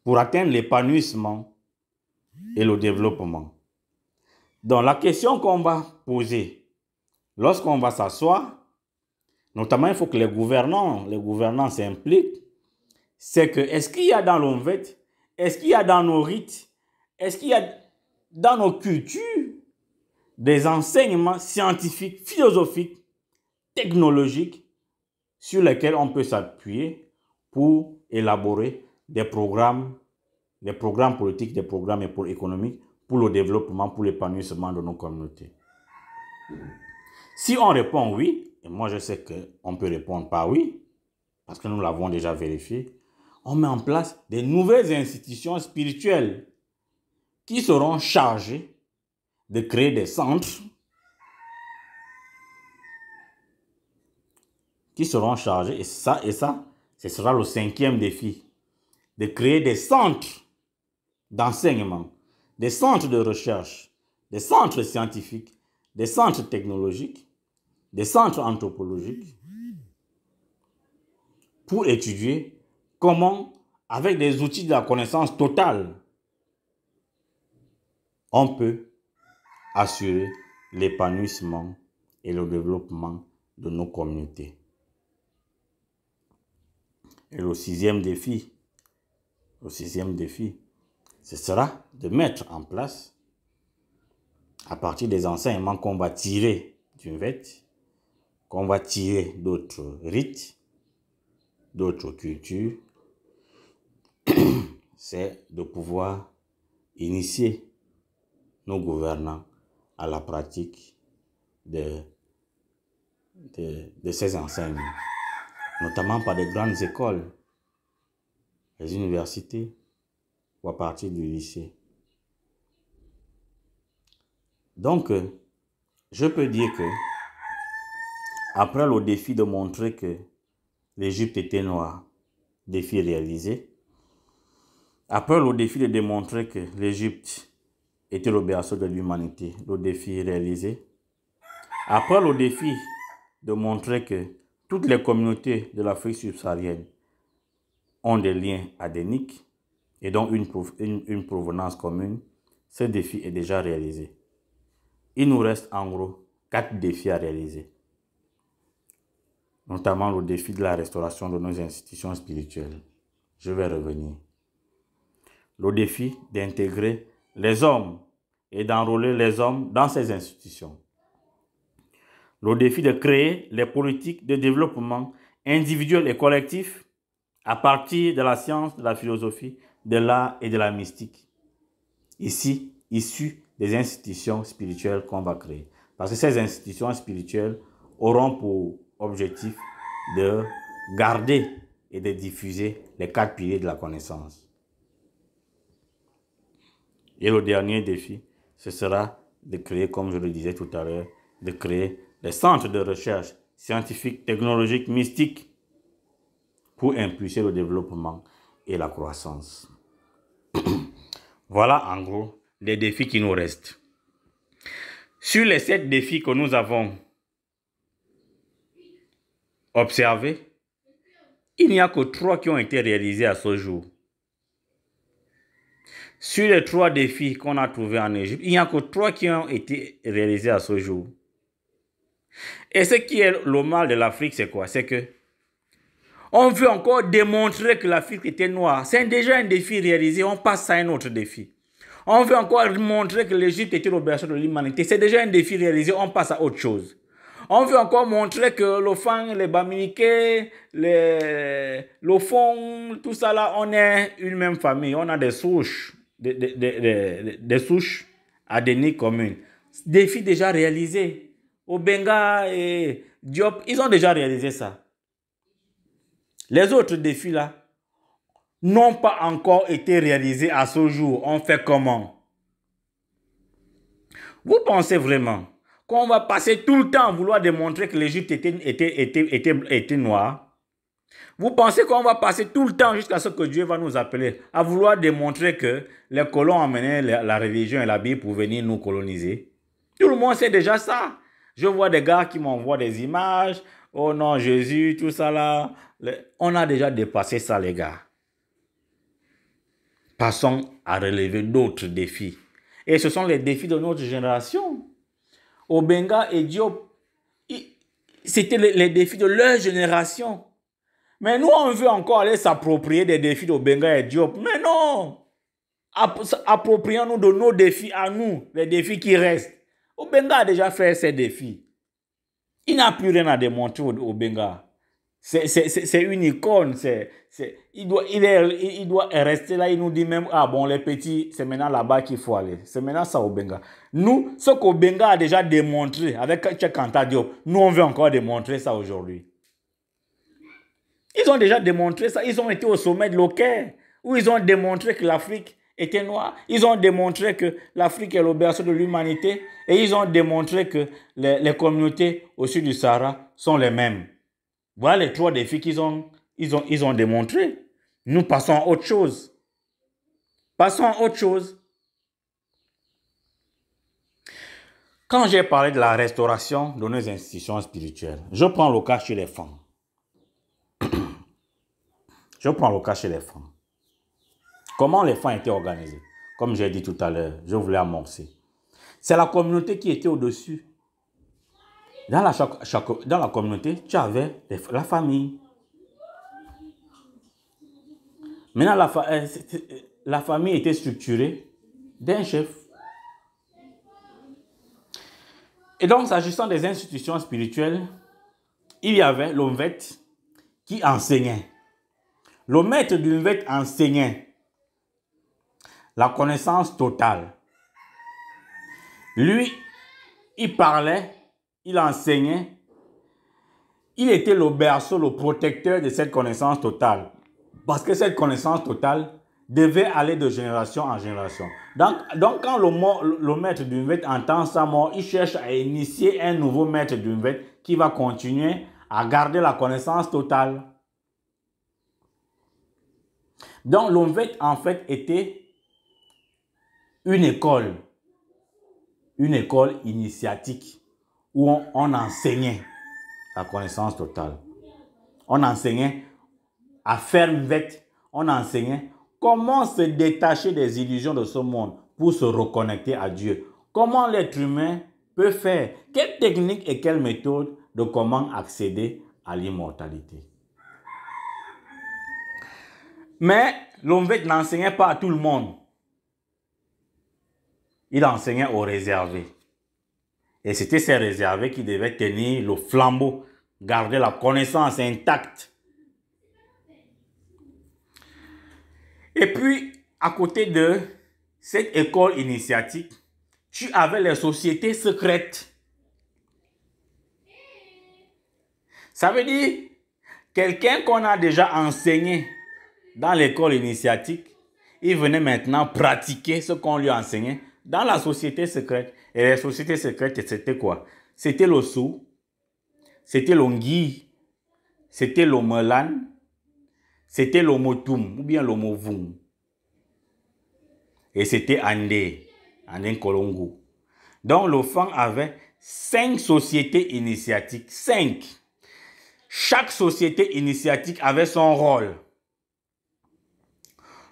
pour atteindre l'épanouissement et le développement? Donc, la question qu'on va poser lorsqu'on va s'asseoir, notamment il faut que les gouvernants s'impliquent, c'est que est-ce qu'il y a dans l'ONVET, est-ce qu'il y a dans nos rites, est-ce qu'il y a dans nos cultures des enseignements scientifiques, philosophiques, technologiques sur lesquels on peut s'appuyer pour élaborer des programmes politiques, des programmes économiques pour le développement, pour l'épanouissement de nos communautés. Si on répond oui, et moi je sais qu'on peut répondre par oui, parce que nous l'avons déjà vérifié, on met en place des nouvelles institutions spirituelles qui seront chargées de créer des centres qui seront chargés, et ça, ce sera le 5e défi, de créer des centres d'enseignement, des centres de recherche, des centres scientifiques, des centres technologiques, des centres anthropologiques, pour étudier comment, avec des outils de la connaissance totale, on peut assurer l'épanouissement et le développement de nos communautés. Et le 6e défi, ce sera de mettre en place, à partir des enseignements qu'on va tirer du VET, qu'on va tirer d'autres rites, d'autres cultures, c'est de pouvoir initier nos gouvernants à la pratique de ces enseignements, notamment par des grandes écoles, les universités ou à partir du lycée. Donc, je peux dire que, après le défi de montrer que l'Égypte était noire, défi réalisé, après le défi de démontrer que l'Égypte était le berceau de l'humanité, le défi réalisé, après le défi de montrer que toutes les communautés de l'Afrique subsaharienne ont des liens adéniques et donc une provenance commune, ce défi est déjà réalisé. Il nous reste en gros 4 défis à réaliser, notamment le défi de la restauration de nos institutions spirituelles. Je vais revenir. Le défi d'intégrer les hommes et d'enrôler les hommes dans ces institutions. Le défi de créer les politiques de développement individuel et collectif à partir de la science, de la philosophie, de l'art et de la mystique. Ici, issus des institutions spirituelles qu'on va créer. Parce que ces institutions spirituelles auront pour objectif de garder et de diffuser les 4 piliers de la connaissance. Et le dernier défi, ce sera de créer, comme je le disais tout à l'heure, de créer des centres de recherche scientifiques, technologiques, mystiques pour impulser le développement et la croissance. Voilà en gros des défis qui nous restent. Sur les 7 défis que nous avons observés, il n'y a que 3 qui ont été réalisés à ce jour. Sur les 3 défis qu'on a trouvés en Égypte, il n'y a que 3 qui ont été réalisés à ce jour. Et ce qui est le mal de l'Afrique, c'est quoi? C'est que on veut encore démontrer que l'Afrique était noire. C'est déjà un défi réalisé, on passe à un autre défi. On veut encore montrer que l'Égypte était le berceau de l'humanité. C'est déjà un défi réalisé, on passe à autre chose. On veut encore montrer que le Fang, les Bamileke, le Fong, tout ça là, on est une même famille. On a des souches, des souches adéniques communes. Défi déjà réalisé. Obenga et Diop, ils ont déjà réalisé ça. Les autres défis là n'ont pas encore été réalisés à ce jour. On fait comment? Vous pensez vraiment qu'on va passer tout le temps à vouloir démontrer que l'Égypte était noire? Vous pensez qu'on va passer tout le temps jusqu'à ce que Dieu va nous appeler à vouloir démontrer que les colons amenaient la religion et la Bible pour venir nous coloniser? Tout le monde sait déjà ça. Je vois des gars qui m'envoient des images. Oh non, Jésus, tout ça là. On a déjà dépassé ça, les gars. Passons à relever d'autres défis. Et ce sont les défis de notre génération. Obenga et Diop, c'était les défis de leur génération. Mais nous, on veut encore aller s'approprier des défis d'Obenga et Diop. Mais non! Approprions-nous de nos défis à nous, les défis qui restent. Obenga a déjà fait ses défis. Il n'a plus rien à démontrer au Benga. C'est une icône. Il doit rester là. Il nous dit même, ah bon, les petits, c'est maintenant là-bas qu'il faut aller. C'est maintenant ça au Benga. Nous, ce qu'au Benga a déjà démontré avec Cheikh Anta Diop, nous, on veut encore démontrer ça aujourd'hui. Ils ont déjà démontré ça. Ils ont été au sommet de l'Ocaire, où ils ont démontré que l'Afrique était noire. Ils ont démontré que l'Afrique est le berceau de l'humanité. Et ils ont démontré que les communautés au sud du Sahara sont les mêmes. Voilà les 3 défis qu'ils ont démontrés. Nous passons à autre chose. Passons à autre chose. Quand j'ai parlé de la restauration de nos institutions spirituelles, je prends le cas chez les femmes. Je prends le cas chez les femmes. Comment les femmes étaient organisées? Comme j'ai dit tout à l'heure, je voulais amorcer. C'est la communauté qui était au-dessus. Dans la communauté, tu avais la famille. Maintenant, la famille était structurée d'un chef. Et donc, s'agissant des institutions spirituelles, il y avait l'Omvet qui enseignait. Le maître du Omvet enseignait la connaissance totale. Lui, il parlait, il enseignait. Il était le berceau, le protecteur de cette connaissance totale. Parce que cette connaissance totale devait aller de génération en génération. Donc quand le maître du Omvet entend sa mort, il cherche à initier un nouveau maître du Omvet qui va continuer à garder la connaissance totale. Donc l'Omvet, en fait, était une école initiatique où on enseignait la connaissance totale. On enseignait à faire Omvet, on enseignait comment se détacher des illusions de ce monde pour se reconnecter à Dieu. Comment l'être humain peut faire, quelle technique et quelle méthode de comment accéder à l'immortalité. Mais l'Omvet n'enseignait pas à tout le monde. Il enseignait aux réservés. Et c'était ces réservés qui devaient tenir le flambeau, garder la connaissance intacte. Et puis, à côté de cette école initiatique, tu avais les sociétés secrètes. Ça veut dire, quelqu'un qu'on a déjà enseigné dans l'école initiatique, il venait maintenant pratiquer ce qu'on lui enseignait dans la société secrète. Et les sociétés secrètes, c'était quoi? C'était le Sou, c'était l'Ongui, c'était le Melan, c'était le Motum ou bien le Movung. Et c'était Andé. en un colongo. Donc, l'OFAN avait 5 sociétés initiatiques. 5. Chaque société initiatique avait son rôle.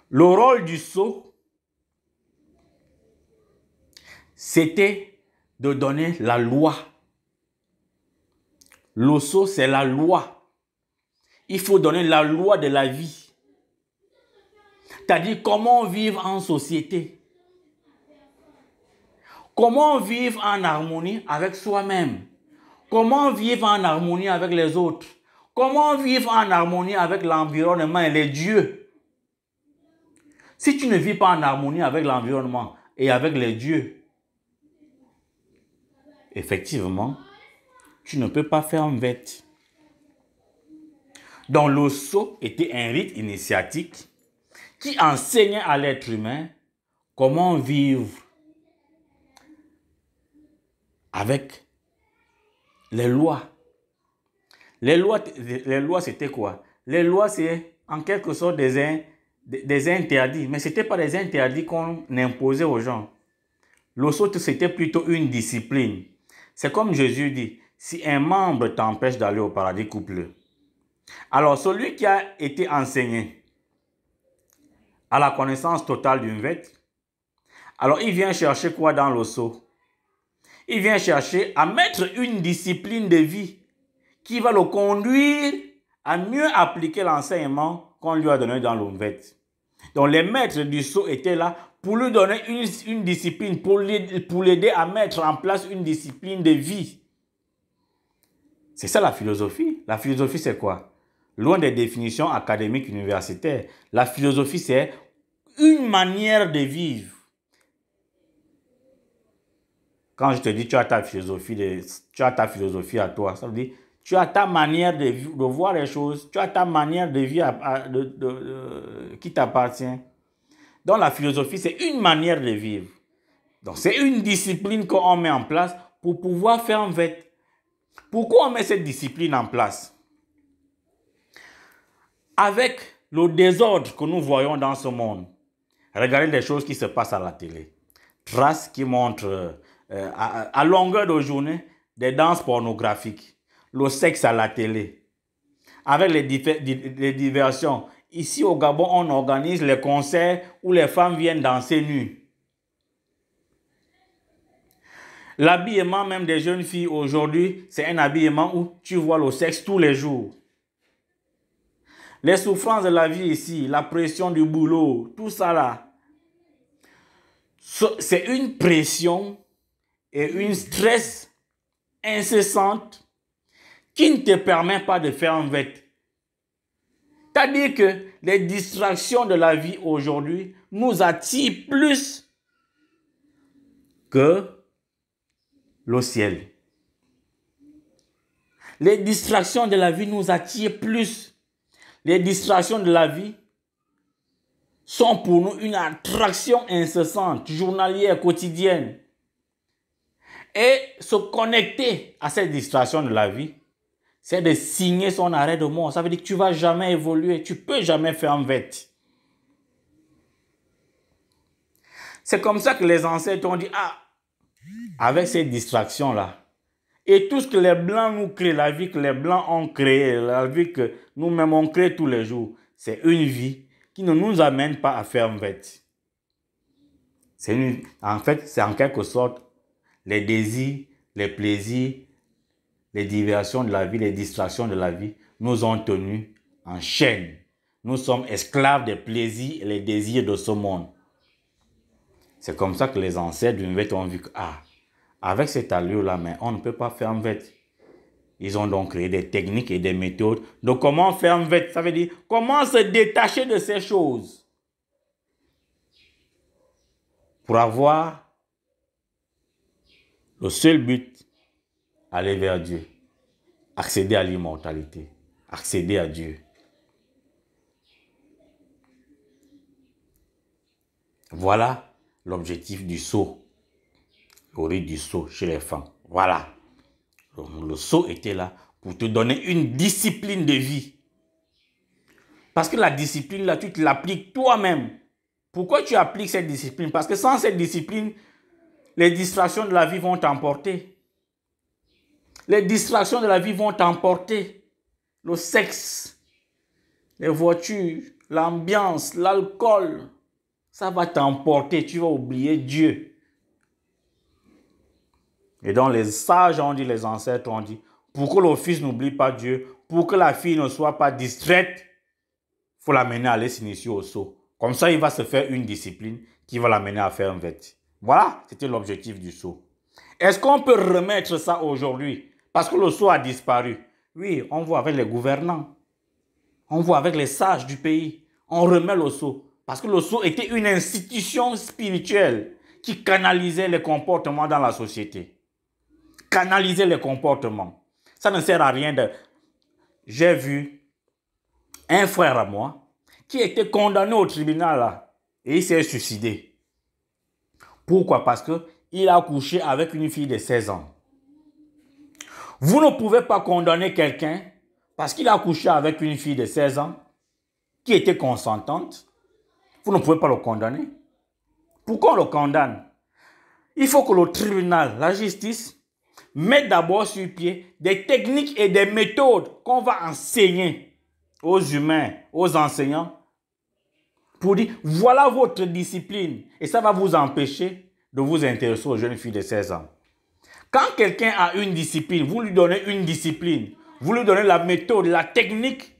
Le rôle du sceau, c'était de donner la loi. Le sceau, c'est la loi. Il faut donner la loi de la vie. C'est-à-dire comment vivre en société. Comment vivre en harmonie avec soi-même. Comment vivre en harmonie avec les autres. Comment vivre en harmonie avec l'environnement et les dieux. Si tu ne vis pas en harmonie avec l'environnement et avec les dieux, effectivement, tu ne peux pas faire un vête. Donc le sceau était un rite initiatique qui enseignait à l'être humain comment vivre avec les lois. Les lois c'était quoi? Les lois, c'est en quelque sorte des interdits, mais ce n'était pas des interdits qu'on imposait aux gens. Le sceau, c'était plutôt une discipline. C'est comme Jésus dit, si un membre t'empêche d'aller au paradis, coupe-le. Alors, celui qui a été enseigné à la connaissance totale d'une vête, alors il vient chercher quoi dans le sceau? Il vient chercher à mettre une discipline de vie qui va le conduire à mieux appliquer l'enseignement qu'on lui a donné dans le vête. Donc, les maîtres du sceau étaient là pour lui donner une discipline, pour l'aider à mettre en place une discipline de vie. C'est ça la philosophie. La philosophie, c'est quoi? Loin des définitions académiques universitaires, la philosophie, c'est une manière de vivre. Quand je te dis tu as ta philosophie à toi, ça veut dire tu as ta manière de voir les choses, tu as ta manière de vivre qui t'appartient. Donc la philosophie, c'est une manière de vivre. Donc c'est une discipline qu'on met en place pour pouvoir faire un vête. Pourquoi on met cette discipline en place? Avec le désordre que nous voyons dans ce monde, regardez les choses qui se passent à la télé. Traces qui montrent à longueur de journée des danses pornographiques, le sexe à la télé, avec les diversions. Ici au Gabon, on organise les concerts où les femmes viennent danser nues. L'habillement même des jeunes filles aujourd'hui, c'est un habillement où tu vois le sexe tous les jours. Les souffrances de la vie ici, la pression du boulot, tout ça là, c'est une pression et une stress incessante qui ne te permet pas de faire un vête. C'est-à-dire que les distractions de la vie aujourd'hui nous attirent plus que le ciel. Les distractions de la vie nous attirent plus. Les distractions de la vie sont pour nous une attraction incessante, journalière, quotidienne. Et se connecter à cette distraction de la vie, c'est de signer son arrêt de mort. Ça veut dire que tu ne vas jamais évoluer, tu ne peux jamais faire un vête. C'est comme ça que les ancêtres ont dit, avec ces distractions-là, et tout ce que les Blancs nous créent, la vie que les Blancs ont créée, la vie que nous-mêmes on crée tous les jours, c'est une vie qui ne nous amène pas à faire un vête. En fait, c'est en quelque sorte les désirs, les plaisirs, les diversions de la vie, les distractions de la vie nous ont tenus en chaîne. Nous sommes esclaves des plaisirs et les désirs de ce monde. C'est comme ça que les ancêtres d'une vête ont vu que, avec cette allure-là, mais on ne peut pas faire un vête. Ils ont donc créé des techniques et des méthodes de comment faire un vête. Ça veut dire comment se détacher de ces choses pour avoir le seul but, aller vers Dieu, accéder à l'immortalité, accéder à Dieu. Voilà l'objectif du sceau, le rite du sceau chez les femmes. Voilà. Le sceau était là pour te donner une discipline de vie. Parce que la discipline, là, tu te l'appliques toi-même. Pourquoi tu appliques cette discipline? Parce que sans cette discipline, Les distractions de la vie vont t'emporter. Les distractions de la vie vont t'emporter. Le sexe, les voitures, l'ambiance, l'alcool, ça va t'emporter. Tu vas oublier Dieu. Et donc les sages ont dit, les ancêtres ont dit, pour que le fils n'oublie pas Dieu, pour que la fille ne soit pas distraite, il faut l'amener à aller s'initier au seau. Comme ça, il va se faire une discipline qui va l'amener à faire un vêtement. Voilà, c'était l'objectif du seau. Est-ce qu'on peut remettre ça aujourd'hui? Parce que le seau a disparu. Oui, on voit avec les gouvernants. On voit avec les sages du pays. On remet le seau. Parce que le seau était une institution spirituelle qui canalisait les comportements dans la société. Canaliser les comportements. Ça ne sert à rien de... J'ai vu un frère à moi qui était condamné au tribunal là, et il s'est suicidé. Pourquoi? Parce qu'il a couché avec une fille de 16 ans. Vous ne pouvez pas condamner quelqu'un parce qu'il a couché avec une fille de 16 ans qui était consentante. Vous ne pouvez pas le condamner. Pourquoi on le condamne? Il faut que le tribunal, la justice, mette d'abord sur pied des techniques et des méthodes qu'on va enseigner aux humains, aux enseignants, pour dire, voilà votre discipline. Et ça va vous empêcher de vous intéresser aux jeunes filles de 16 ans. Quand quelqu'un a une discipline, vous lui donnez une discipline, vous lui donnez la méthode, la technique.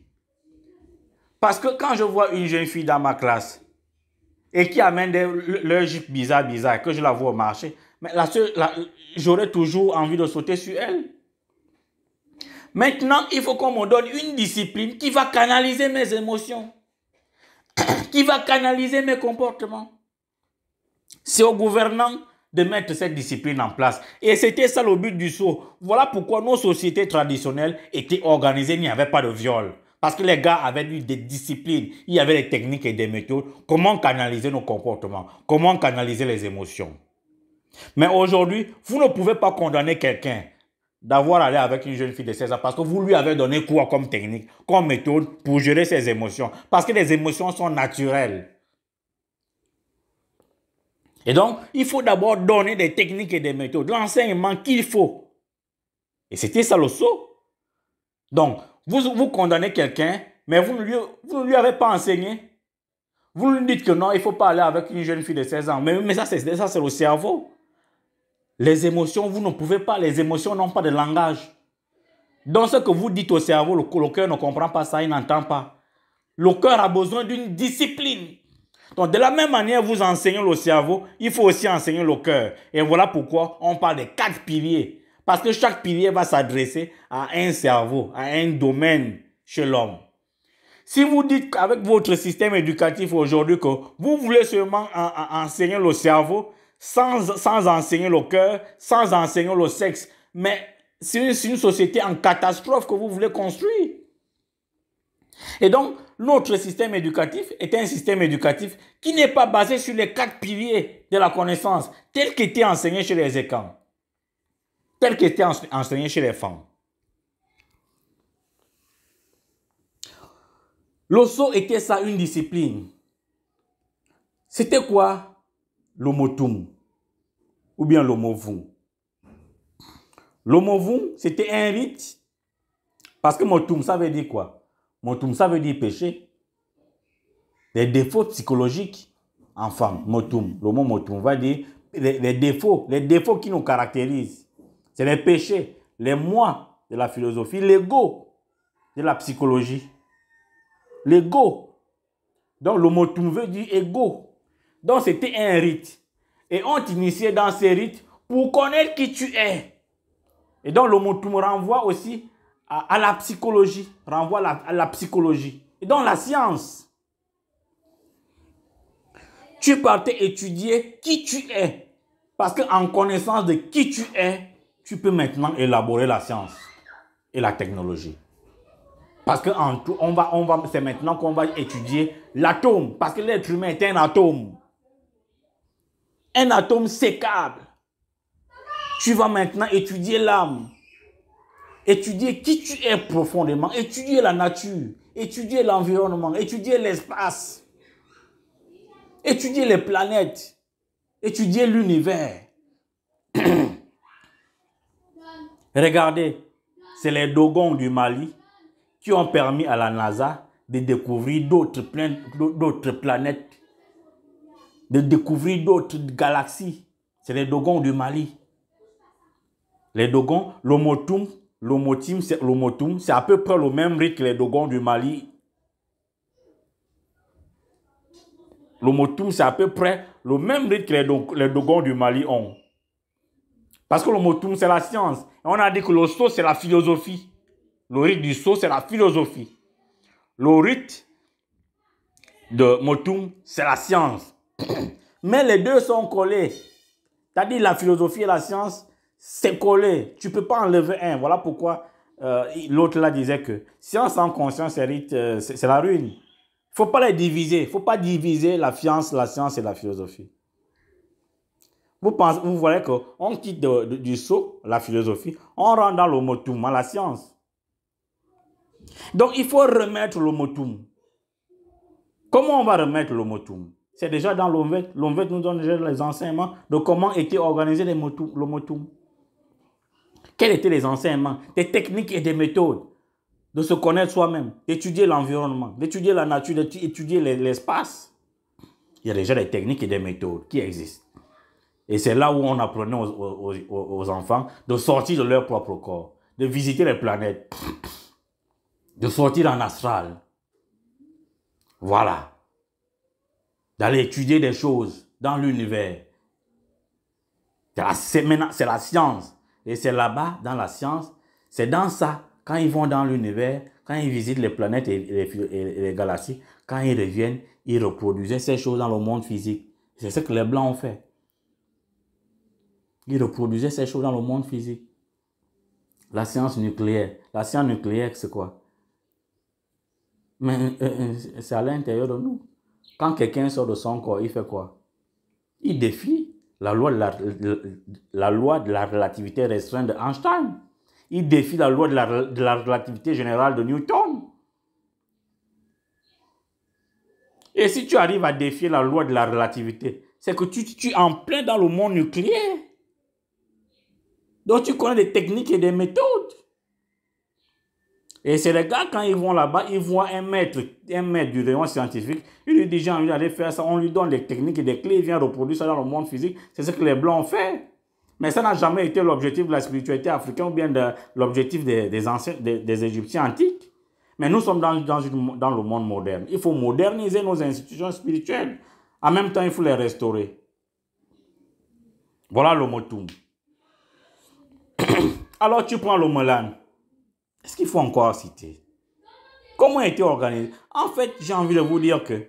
Parce que quand je vois une jeune fille dans ma classe et qui amène leur jupe bizarre, que je la vois au marché, mais j'aurais toujours envie de sauter sur elle. Maintenant, il faut qu'on me donne une discipline qui va canaliser mes émotions, qui va canaliser mes comportements. C'est au gouvernant de mettre cette discipline en place. Et c'était ça le but du seau. Voilà pourquoi nos sociétés traditionnelles étaient organisées, il n'y avait pas de viol. Parce que les gars avaient eu des disciplines, il y avait des techniques et des méthodes. Comment canaliser nos comportements? Comment canaliser les émotions? Mais aujourd'hui, vous ne pouvez pas condamner quelqu'un d'avoir allé avec une jeune fille de 16 ans parce que vous lui avez donné quoi comme technique, comme méthode pour gérer ses émotions. Parce que les émotions sont naturelles. Et donc, il faut d'abord donner des techniques et des méthodes, l'enseignement qu'il faut. Et c'était ça le seau. Donc, vous condamnez quelqu'un, mais vous ne lui avez pas enseigné. Vous lui dites que non, il ne faut pas aller avec une jeune fille de 16 ans. Mais ça, c'est le cerveau. Les émotions, vous ne pouvez pas. Les émotions n'ont pas de langage. Donc, ce que vous dites au cerveau, le cœur ne comprend pas ça, il n'entend pas. Le cœur a besoin d'une discipline. Donc, de la même manière, vous enseignez le cerveau, il faut aussi enseigner le cœur. Et voilà pourquoi on parle des 4 piliers. Parce que chaque pilier va s'adresser à un cerveau, à un domaine chez l'homme. Si vous dites qu'avec votre système éducatif aujourd'hui que vous voulez seulement enseigner le cerveau sans enseigner le cœur, sans enseigner le sexe, mais c'est une société en catastrophe que vous voulez construire. Et donc, notre système éducatif est un système éducatif qui n'est pas basé sur les 4 piliers de la connaissance, tel qu'était enseigné chez les écrans, tel qu'était enseigné chez les femmes. Le seau était ça, une discipline. C'était quoi? Le motum ou bien le movum. Le movum, c'était un rite. Parce que motum, ça veut dire quoi? Motum, ça veut dire péché. Les défauts psychologiques en femme. Motum, le mot motum va dire les défauts qui nous caractérisent. C'est les péchés, les moi de la philosophie, l'ego de la psychologie. L'ego. Donc le motum veut dire ego. Donc c'était un rite. Et on t'initiait dans ces rites pour connaître qui tu es. Et donc le motum renvoie aussi à la psychologie. Renvoie à la psychologie. Et donc la science. Tu partais étudier qui tu es. Parce qu'en connaissance de qui tu es, tu peux maintenant élaborer la science et la technologie. Parce que c'est maintenant qu'on va étudier l'atome. Parce que l'être humain est un atome. Un atome sécable. Tu vas maintenant étudier l'âme. Étudier qui tu es profondément. Étudier la nature. Étudier l'environnement. Étudier l'espace. Étudier les planètes. Étudier l'univers. Regardez, c'est les Dogons du Mali qui ont permis à la NASA de découvrir d'autres planètes, de découvrir d'autres galaxies. C'est les Dogons du Mali. Les Dogons, l'Omotum, c'est à peu près le même rythme que les Dogons du Mali. L'Omotum, c'est à peu près le même rythme que les Dogons du Mali ont. Parce que le Motum, c'est la science. Et on a dit que le Sceau, c'est la philosophie. Le rite du Sceau, c'est la philosophie. Le rite de Motum, c'est la science. Mais les deux sont collés. C'est-à-dire la philosophie et la science, c'est collé. Tu ne peux pas enlever un. Voilà pourquoi l'autre là disait que science sans conscience et rite, c'est la ruine. Il ne faut pas les diviser. Il ne faut pas diviser la science et la philosophie. Vous voyez qu'on quitte du Sceau, la philosophie, on rentre dans le Motum, la science. Donc, il faut remettre le Motum. Comment on va remettre le Motum? C'est déjà dans l'OMVET. L'OMVET nous donne déjà les enseignements de comment était organisé le Motum. Quels étaient les enseignements? Des techniques et des méthodes. De se connaître soi-même, d'étudier l'environnement, d'étudier la nature, d'étudier l'espace. Il y a déjà des techniques et des méthodes qui existent. Et c'est là où on apprenait aux enfants de sortir de leur propre corps, de visiter les planètes, de sortir en astral. Voilà. D'aller étudier des choses dans l'univers. C'est la science. Et c'est là-bas, dans la science, c'est dans ça, quand ils vont dans l'univers, quand ils visitent les planètes et les galaxies, quand ils reviennent, ils reproduisaient ces choses dans le monde physique. C'est ce que les Blancs ont fait. Ils reproduisaient ces choses dans le monde physique. La science nucléaire. La science nucléaire, c'est quoi? Mais c'est à l'intérieur de nous. Quand quelqu'un sort de son corps, il fait quoi? Il défie la loi de la relativité restreinte de Einstein. Il défie la loi de la relativité générale de Newton. Et si tu arrives à défier la loi de la relativité, c'est que tu es en plein dans le monde nucléaire. Donc tu connais des techniques et des méthodes. Et c'est les gars, quand ils vont là-bas, ils voient un maître du rayon scientifique. Il lui dit, j'ai envie d'aller faire ça. On lui donne des techniques et des clés. Il vient reproduire ça dans le monde physique. C'est ce que les Blancs ont fait. Mais ça n'a jamais été l'objectif de la spiritualité africaine ou bien de l'objectif des Égyptiens antiques. Mais nous sommes dans le monde moderne. Il faut moderniser nos institutions spirituelles. En même temps, il faut les restaurer. Voilà le Motum. Alors tu prends le Molan. Est-ce qu'il faut encore citer? Comment a été organisé? En fait, j'ai envie de vous dire que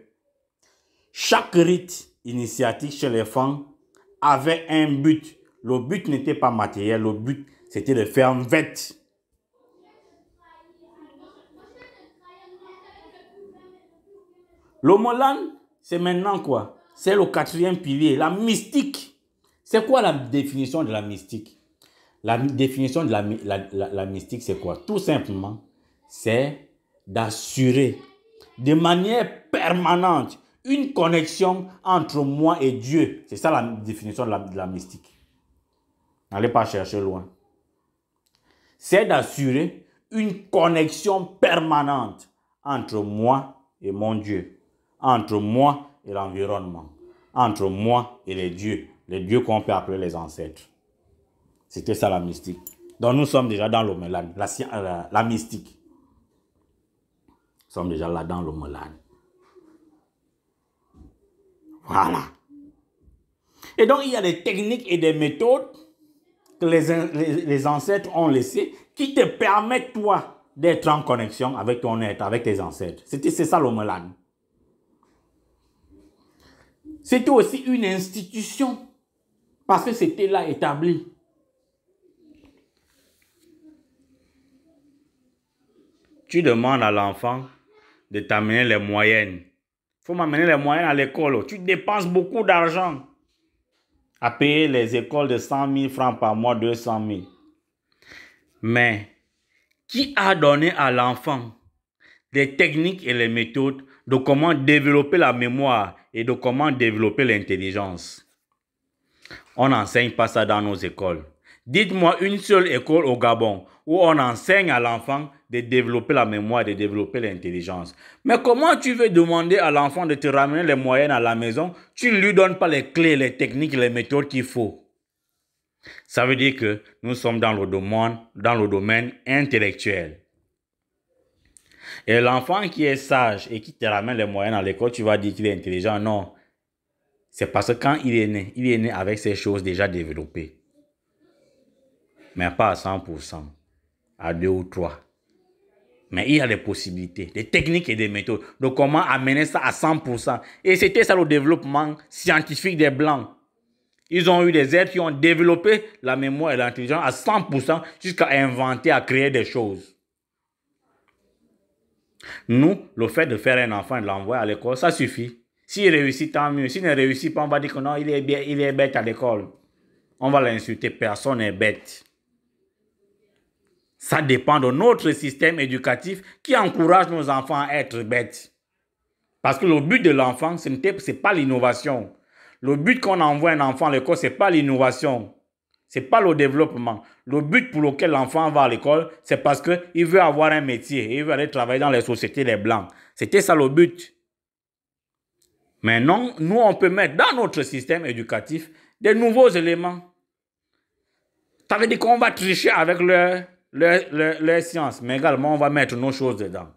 chaque rite initiatique chez les femmes avait un but. Le but n'était pas matériel, le but c'était de faire un vêt. Le Molan, c'est maintenant quoi? C'est le 4e pilier, la mystique. C'est quoi la définition de la mystique? La définition de la mystique, c'est quoi? Tout simplement, c'est d'assurer de manière permanente une connexion entre moi et Dieu. C'est ça la définition de la mystique. N'allez pas chercher loin. C'est d'assurer une connexion permanente entre moi et mon Dieu, entre moi et l'environnement, entre moi et les dieux qu'on peut appeler les ancêtres. C'était ça la mystique. Donc nous sommes déjà dans le Molan, la mystique. Nous sommes déjà là dans le Molan. Voilà. Et donc il y a des techniques et des méthodes que les ancêtres ont laissées qui te permettent toi d'être en connexion avec ton être, avec tes ancêtres. C'est ça le Molan. C'était aussi une institution parce que c'était là établi. Tu demandes à l'enfant de t'amener les moyennes. Il faut m'amener les moyennes à l'école. Tu dépenses beaucoup d'argent à payer les écoles de 100 000 francs par mois, 200 000. Mais qui a donné à l'enfant des techniques et les méthodes de comment développer la mémoire et de comment développer l'intelligence? On n'enseigne pas ça dans nos écoles. Dites-moi une seule école au Gabon où on enseigne à l'enfant de développer la mémoire, de développer l'intelligence. Mais comment tu veux demander à l'enfant de te ramener les moyens à la maison? Tu ne lui donnes pas les clés, les techniques, les méthodes qu'il faut. Ça veut dire que nous sommes dans le domaine intellectuel. Et l'enfant qui est sage et qui te ramène les moyens à l'école, tu vas dire qu'il est intelligent. Non. C'est parce que quand il est né avec ces choses déjà développées. Mais pas à 100%, à 2 ou 3. Mais il y a des possibilités, des techniques et des méthodes de comment amener ça à 100%. Et c'était ça le développement scientifique des Blancs. Ils ont eu des êtres qui ont développé la mémoire et l'intelligence à 100% jusqu'à inventer, à créer des choses. Nous, le fait de faire un enfant et de l'envoyer à l'école, ça suffit. S'il réussit, tant mieux. S'il ne réussit pas, on va dire que non, il est bête à l'école. On va l'insulter. Personne n'est bête. Ça dépend de notre système éducatif qui encourage nos enfants à être bêtes. Parce que le but de l'enfant, ce n'est pas l'innovation. Le but qu'on envoie un enfant à l'école, ce n'est pas l'innovation. Ce n'est pas le développement. Le but pour lequel l'enfant va à l'école, c'est parce qu'il veut avoir un métier. Il veut aller travailler dans les sociétés des Blancs. C'était ça le but. Mais non, nous, on peut mettre dans notre système éducatif des nouveaux éléments. Ça veut dire qu'on va tricher avec leur science, mais également on va mettre nos choses dedans.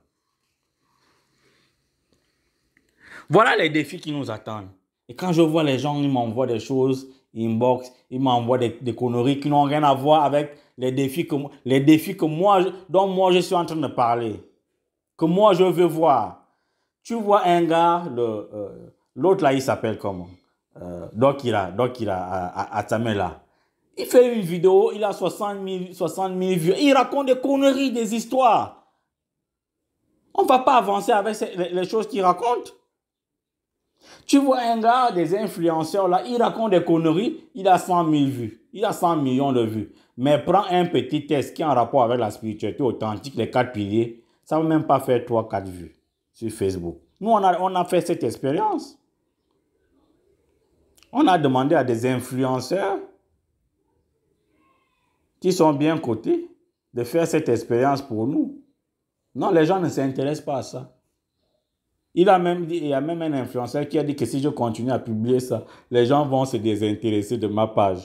Voilà les défis qui nous attendent. Et quand je vois les gens, ils m'envoient des choses, inbox, ils m'envoient des conneries qui n'ont rien à voir avec les défis dont moi je suis en train de parler. Que moi je veux voir. Tu vois un gars, l'autre là, il s'appelle comment? Dokira à Tamela. Il fait une vidéo, il a 60 000 vues. Il raconte des conneries, des histoires. On ne va pas avancer avec les choses qu'il raconte. Tu vois un gars, des influenceurs là, il raconte des conneries, il a 100 000 vues. Il a 100 millions de vues. Mais prends un petit test qui est en rapport avec la spiritualité authentique, les 4 piliers. Ça ne va même pas faire 3-4 vues sur Facebook. Nous, on a fait cette expérience. On a demandé à des influenceurs qui sont bien cotés de faire cette expérience pour nous. Non, les gens ne s'intéressent pas à ça. Il y a même un influenceur qui a dit que si je continue à publier ça, les gens vont se désintéresser de ma page.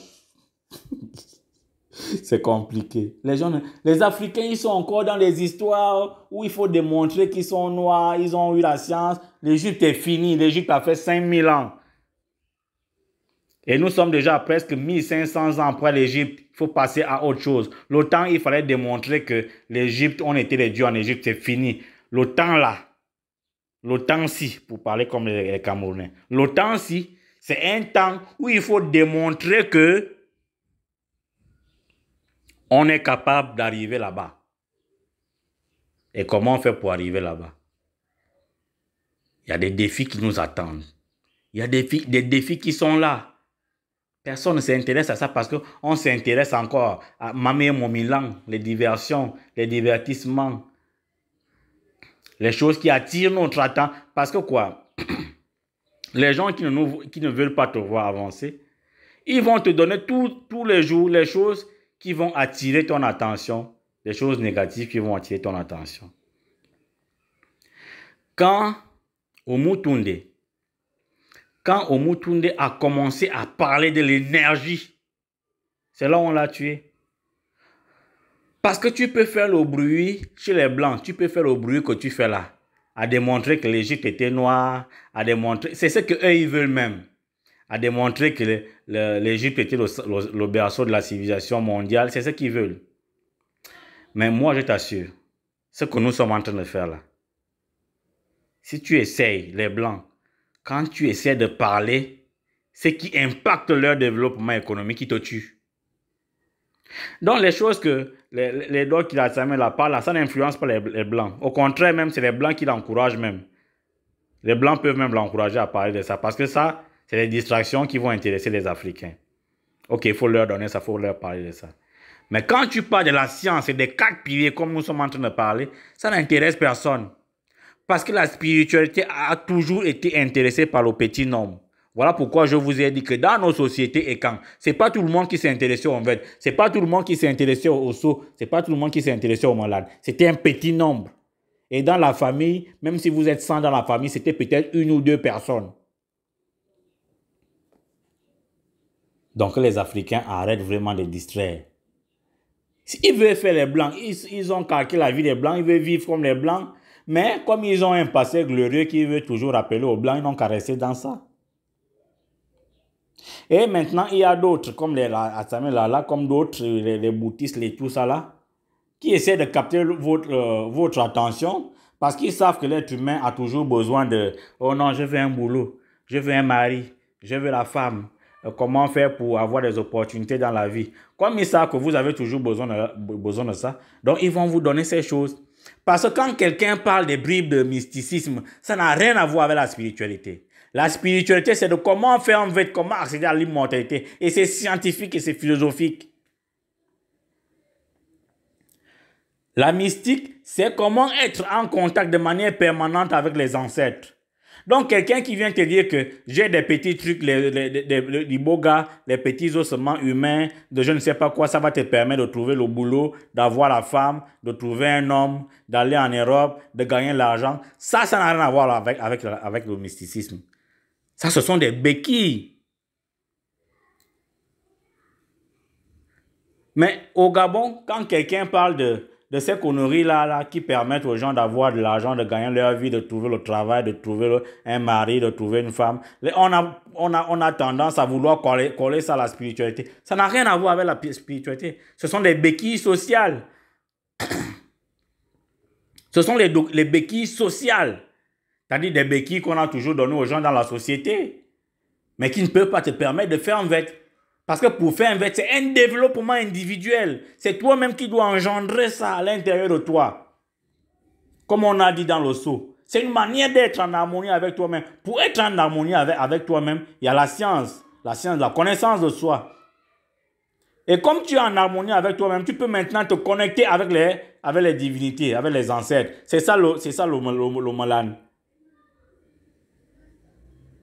C'est compliqué. Les Africains, ils sont encore dans les histoires où il faut démontrer qu'ils sont noirs, ils ont eu la science. L'Égypte est finie. L'Égypte a fait 5000 ans. Et nous sommes déjà presque 1500 ans après l'Égypte. Il faut passer à autre chose. Le temps, il fallait démontrer que l'Égypte, on était les dieux en Égypte, c'est fini. Le temps là, le temps-ci, pour parler comme les Camerounais, le temps-ci, c'est un temps où il faut démontrer que on est capable d'arriver là-bas. Et comment on fait pour arriver là-bas? Il y a des défis qui nous attendent. Il y a des défis qui sont là. Personne ne s'intéresse à ça parce qu'on s'intéresse encore à Mamé Momilan, les diversions, les divertissements, les choses qui attirent notre attention. Parce que quoi? Les gens qui ne veulent pas te voir avancer, ils vont te donner tous les jours les choses qui vont attirer ton attention, les choses négatives qui vont attirer ton attention. Quand Omutunde a commencé à parler de l'énergie, c'est là où on l'a tué. Parce que tu peux faire le bruit chez les Blancs, tu peux faire le bruit que tu fais là, à démontrer que l'Égypte était noire, à démontrer, c'est ce qu'eux ils veulent même, à démontrer que l'Égypte était le berceau de la civilisation mondiale, c'est ce qu'ils veulent. Mais moi je t'assure, ce que nous sommes en train de faire là, si tu essayes, les Blancs, quand tu essaies de parler, ce qui impacte leur développement économique, qui te tue. Donc les choses que les doigts qui la parlent, ça n'influence pas les Blancs. Au contraire, même, c'est les Blancs qui l'encouragent même. Les Blancs peuvent même l'encourager à parler de ça. Parce que ça, c'est les distractions qui vont intéresser les Africains. Ok, il faut leur donner ça, il faut leur parler de ça. Mais quand tu parles de la science et des 4 piliers, comme nous sommes en train de parler, ça n'intéresse personne. Parce que la spiritualité a toujours été intéressée par le petit nombre. Voilà pourquoi je vous ai dit que dans nos sociétés et quand, c'est pas tout le monde qui s'est intéressé au Vêt, c'est pas tout le monde qui s'est intéressé au Sceau, c'est pas tout le monde qui s'est intéressé aux malades. C'était un petit nombre. Et dans la famille, même si vous êtes 100 dans la famille, c'était peut-être 1 ou 2 personnes. Donc les Africains arrêtent vraiment de distraire. S'ils veulent faire les Blancs, ils ont calqué la vie des Blancs, ils veulent vivre comme les Blancs. Mais comme ils ont un passé glorieux qu'ils veulent toujours rappeler aux Blancs, ils n'ont qu'à rester dans ça. Et maintenant, il y a d'autres, comme les là, comme d'autres, les bouddhistes, les tout ça là, qui essaient de capter votre attention parce qu'ils savent que l'être humain a toujours besoin de « Oh non, je veux un boulot, je veux un mari, je veux la femme. Comment faire pour avoir des opportunités dans la vie ?» Comme ils savent que vous avez toujours besoin de ça, donc ils vont vous donner ces choses. Parce que quand quelqu'un parle des bribes de mysticisme, ça n'a rien à voir avec la spiritualité. La spiritualité, c'est de comment faire en fait, comment accéder à l'immortalité. Et c'est scientifique et c'est philosophique. La mystique, c'est comment être en contact de manière permanente avec les ancêtres. Donc, quelqu'un qui vient te dire que j'ai des petits trucs, les beaux gars, les petits ossements humains, de je ne sais pas quoi, ça va te permettre de trouver le boulot, d'avoir la femme, de trouver un homme, d'aller en Europe, de gagner de l'argent. Ça n'a rien à voir avec le mysticisme. Ça, ce sont des béquilles. Mais au Gabon, quand quelqu'un parle de ces conneries-là qui permettent aux gens d'avoir de l'argent, de gagner leur vie, de trouver le travail, de trouver un mari, de trouver une femme, on a tendance à vouloir coller ça à la spiritualité. Ça n'a rien à voir avec la spiritualité. Ce sont des béquilles sociales. Ce sont les béquilles sociales. C'est-à-dire des béquilles qu'on a toujours données aux gens dans la société, mais qui ne peuvent pas te permettre de faire un vêt. Parce que pour faire un vêt, c'est un développement individuel. C'est toi-même qui dois engendrer ça à l'intérieur de toi. Comme on a dit dans le Sceau. C'est une manière d'être en harmonie avec toi-même. Pour être en harmonie avec toi-même, il y a la science, la connaissance de soi. Et comme tu es en harmonie avec toi-même, tu peux maintenant te connecter avec les divinités, avec les ancêtres. C'est ça le Molan.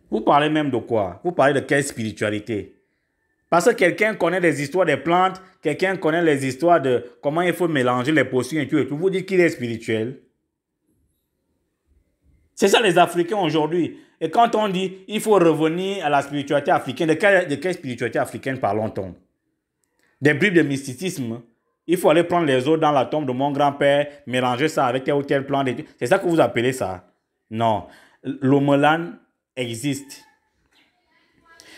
Vous parlez même de quoi? Vous parlez de quelle spiritualité? Parce que quelqu'un connaît les histoires des plantes, quelqu'un connaît les histoires de comment il faut mélanger les potions et tout. Vous dites qu'il est spirituel. C'est ça les Africains aujourd'hui. Et quand on dit il faut revenir à la spiritualité africaine, de quelle spiritualité africaine parlons-on? Des bribes de mysticisme. Il faut aller prendre les os dans la tombe de mon grand-père, mélanger ça avec tel ou tel plante. C'est ça que vous appelez ça? Non. L'Omelan existe.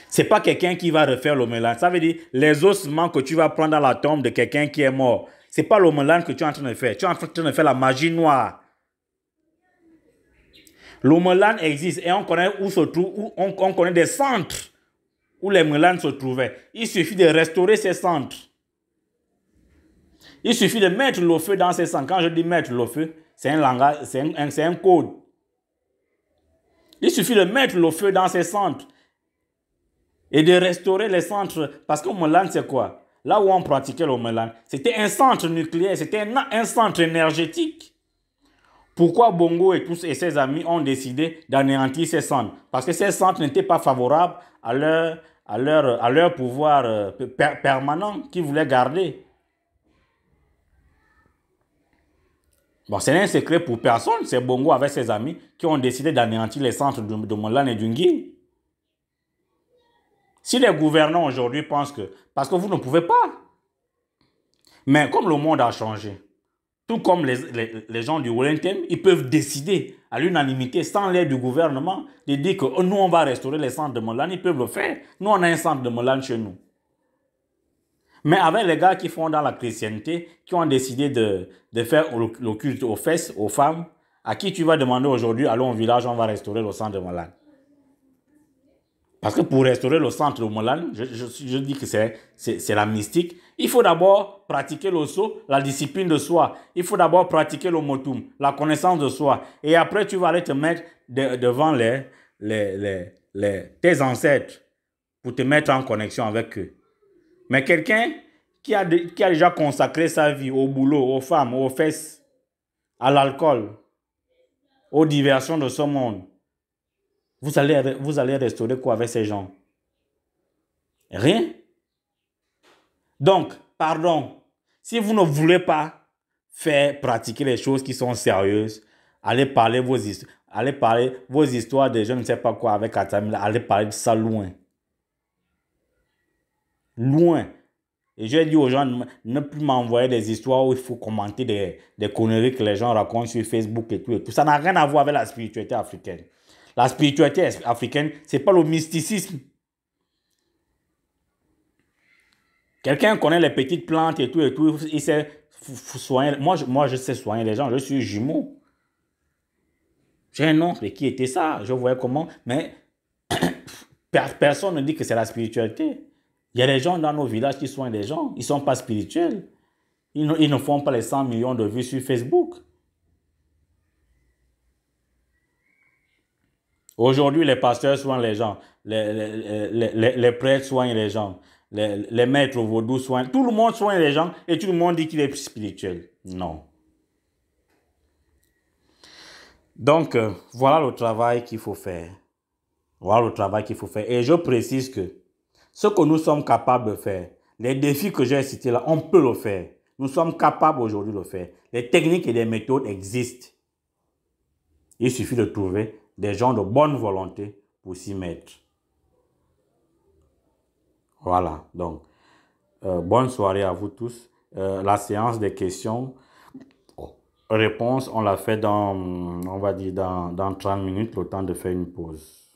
Ce n'est pas quelqu'un qui va refaire l'Omelan. Ça veut dire les ossements que tu vas prendre dans la tombe de quelqu'un qui est mort. Ce n'est pas l'Omelan que tu es en train de faire. Tu es en train de faire la magie noire. L'Omelan existe et on connaît où se trouve, on connaît des centres où les Melans se trouvaient. Il suffit de restaurer ces centres. Il suffit de mettre le feu dans ces centres. Quand je dis mettre le feu, c'est un langage, c'est un code. Il suffit de mettre le feu dans ces centres et de restaurer les centres. Parce que Melan, c'est quoi? Là où on pratiquait le Melan, c'était un centre nucléaire, c'était un centre énergétique. Pourquoi Bongo et tous et ses amis ont décidé d'anéantir ces centres? Parce que ces centres n'étaient pas favorables à leur pouvoir permanent qu'ils voulaient garder. Bon, ce n'est un secret pour personne. C'est Bongo avec ses amis qui ont décidé d'anéantir les centres de Molan et d'Ungui. Si les gouvernants aujourd'hui pensent que... Parce que vous ne pouvez pas. Mais comme le monde a changé, tout comme les gens du Wellington, ils peuvent décider à l'unanimité, sans l'aide du gouvernement, de dire que nous, on va restaurer les centres de Molan. Ils peuvent le faire. Nous, on a un centre de Molan chez nous. Mais avec les gars qui font dans la chrétienté, qui ont décidé de faire le culte aux fesses, aux femmes, à qui tu vas demander aujourd'hui, allons au village, on va restaurer le centre de Molan. Parce que pour restaurer le centre de Molan, je dis que c'est la mystique. Il faut d'abord pratiquer le Sceau, la discipline de soi. Il faut d'abord pratiquer le Motum, la connaissance de soi. Et après, tu vas aller te mettre devant tes ancêtres pour te mettre en connexion avec eux. Mais quelqu'un qui a déjà consacré sa vie au boulot, aux femmes, aux fesses, à l'alcool, aux diversions de ce monde, Vous allez restaurer quoi avec ces gens? Rien. Donc, pardon, si vous ne voulez pas faire pratiquer les choses qui sont sérieuses, allez parler vos histoires de je ne sais pas quoi avec Atami, allez parler de ça loin. Loin. Et j'ai dit aux gens de ne plus m'envoyer des histoires où il faut commenter des conneries que les gens racontent sur Facebook et tout et tout. Ça n'a rien à voir avec la spiritualité africaine. La spiritualité africaine, c'est pas le mysticisme. Quelqu'un connaît les petites plantes et tout, il sait soigner. Moi, je sais soigner les gens, je suis jumeau. J'ai un oncle qui était ça, je voyais comment, mais personne ne dit que c'est la spiritualité. Il y a des gens dans nos villages qui soignent les gens, ils ne sont pas spirituels. Ils ne font pas les 100 millions de vues sur Facebook. Aujourd'hui, les pasteurs soignent les gens, les prêtres soignent les gens, les maîtres vaudous soignent. Tout le monde soigne les gens et tout le monde dit qu'il est spirituel. Non. Donc, voilà le travail qu'il faut faire. Voilà le travail qu'il faut faire. Et je précise que ce que nous sommes capables de faire, les défis que j'ai cités là, on peut le faire. Nous sommes capables aujourd'hui de le faire. Les techniques et les méthodes existent. Il suffit de trouver des gens de bonne volonté pour s'y mettre. Voilà, donc, bonne soirée à vous tous. La séance des questions-réponses, on l'a fait dans, on va dire, dans 30 minutes, le temps de faire une pause.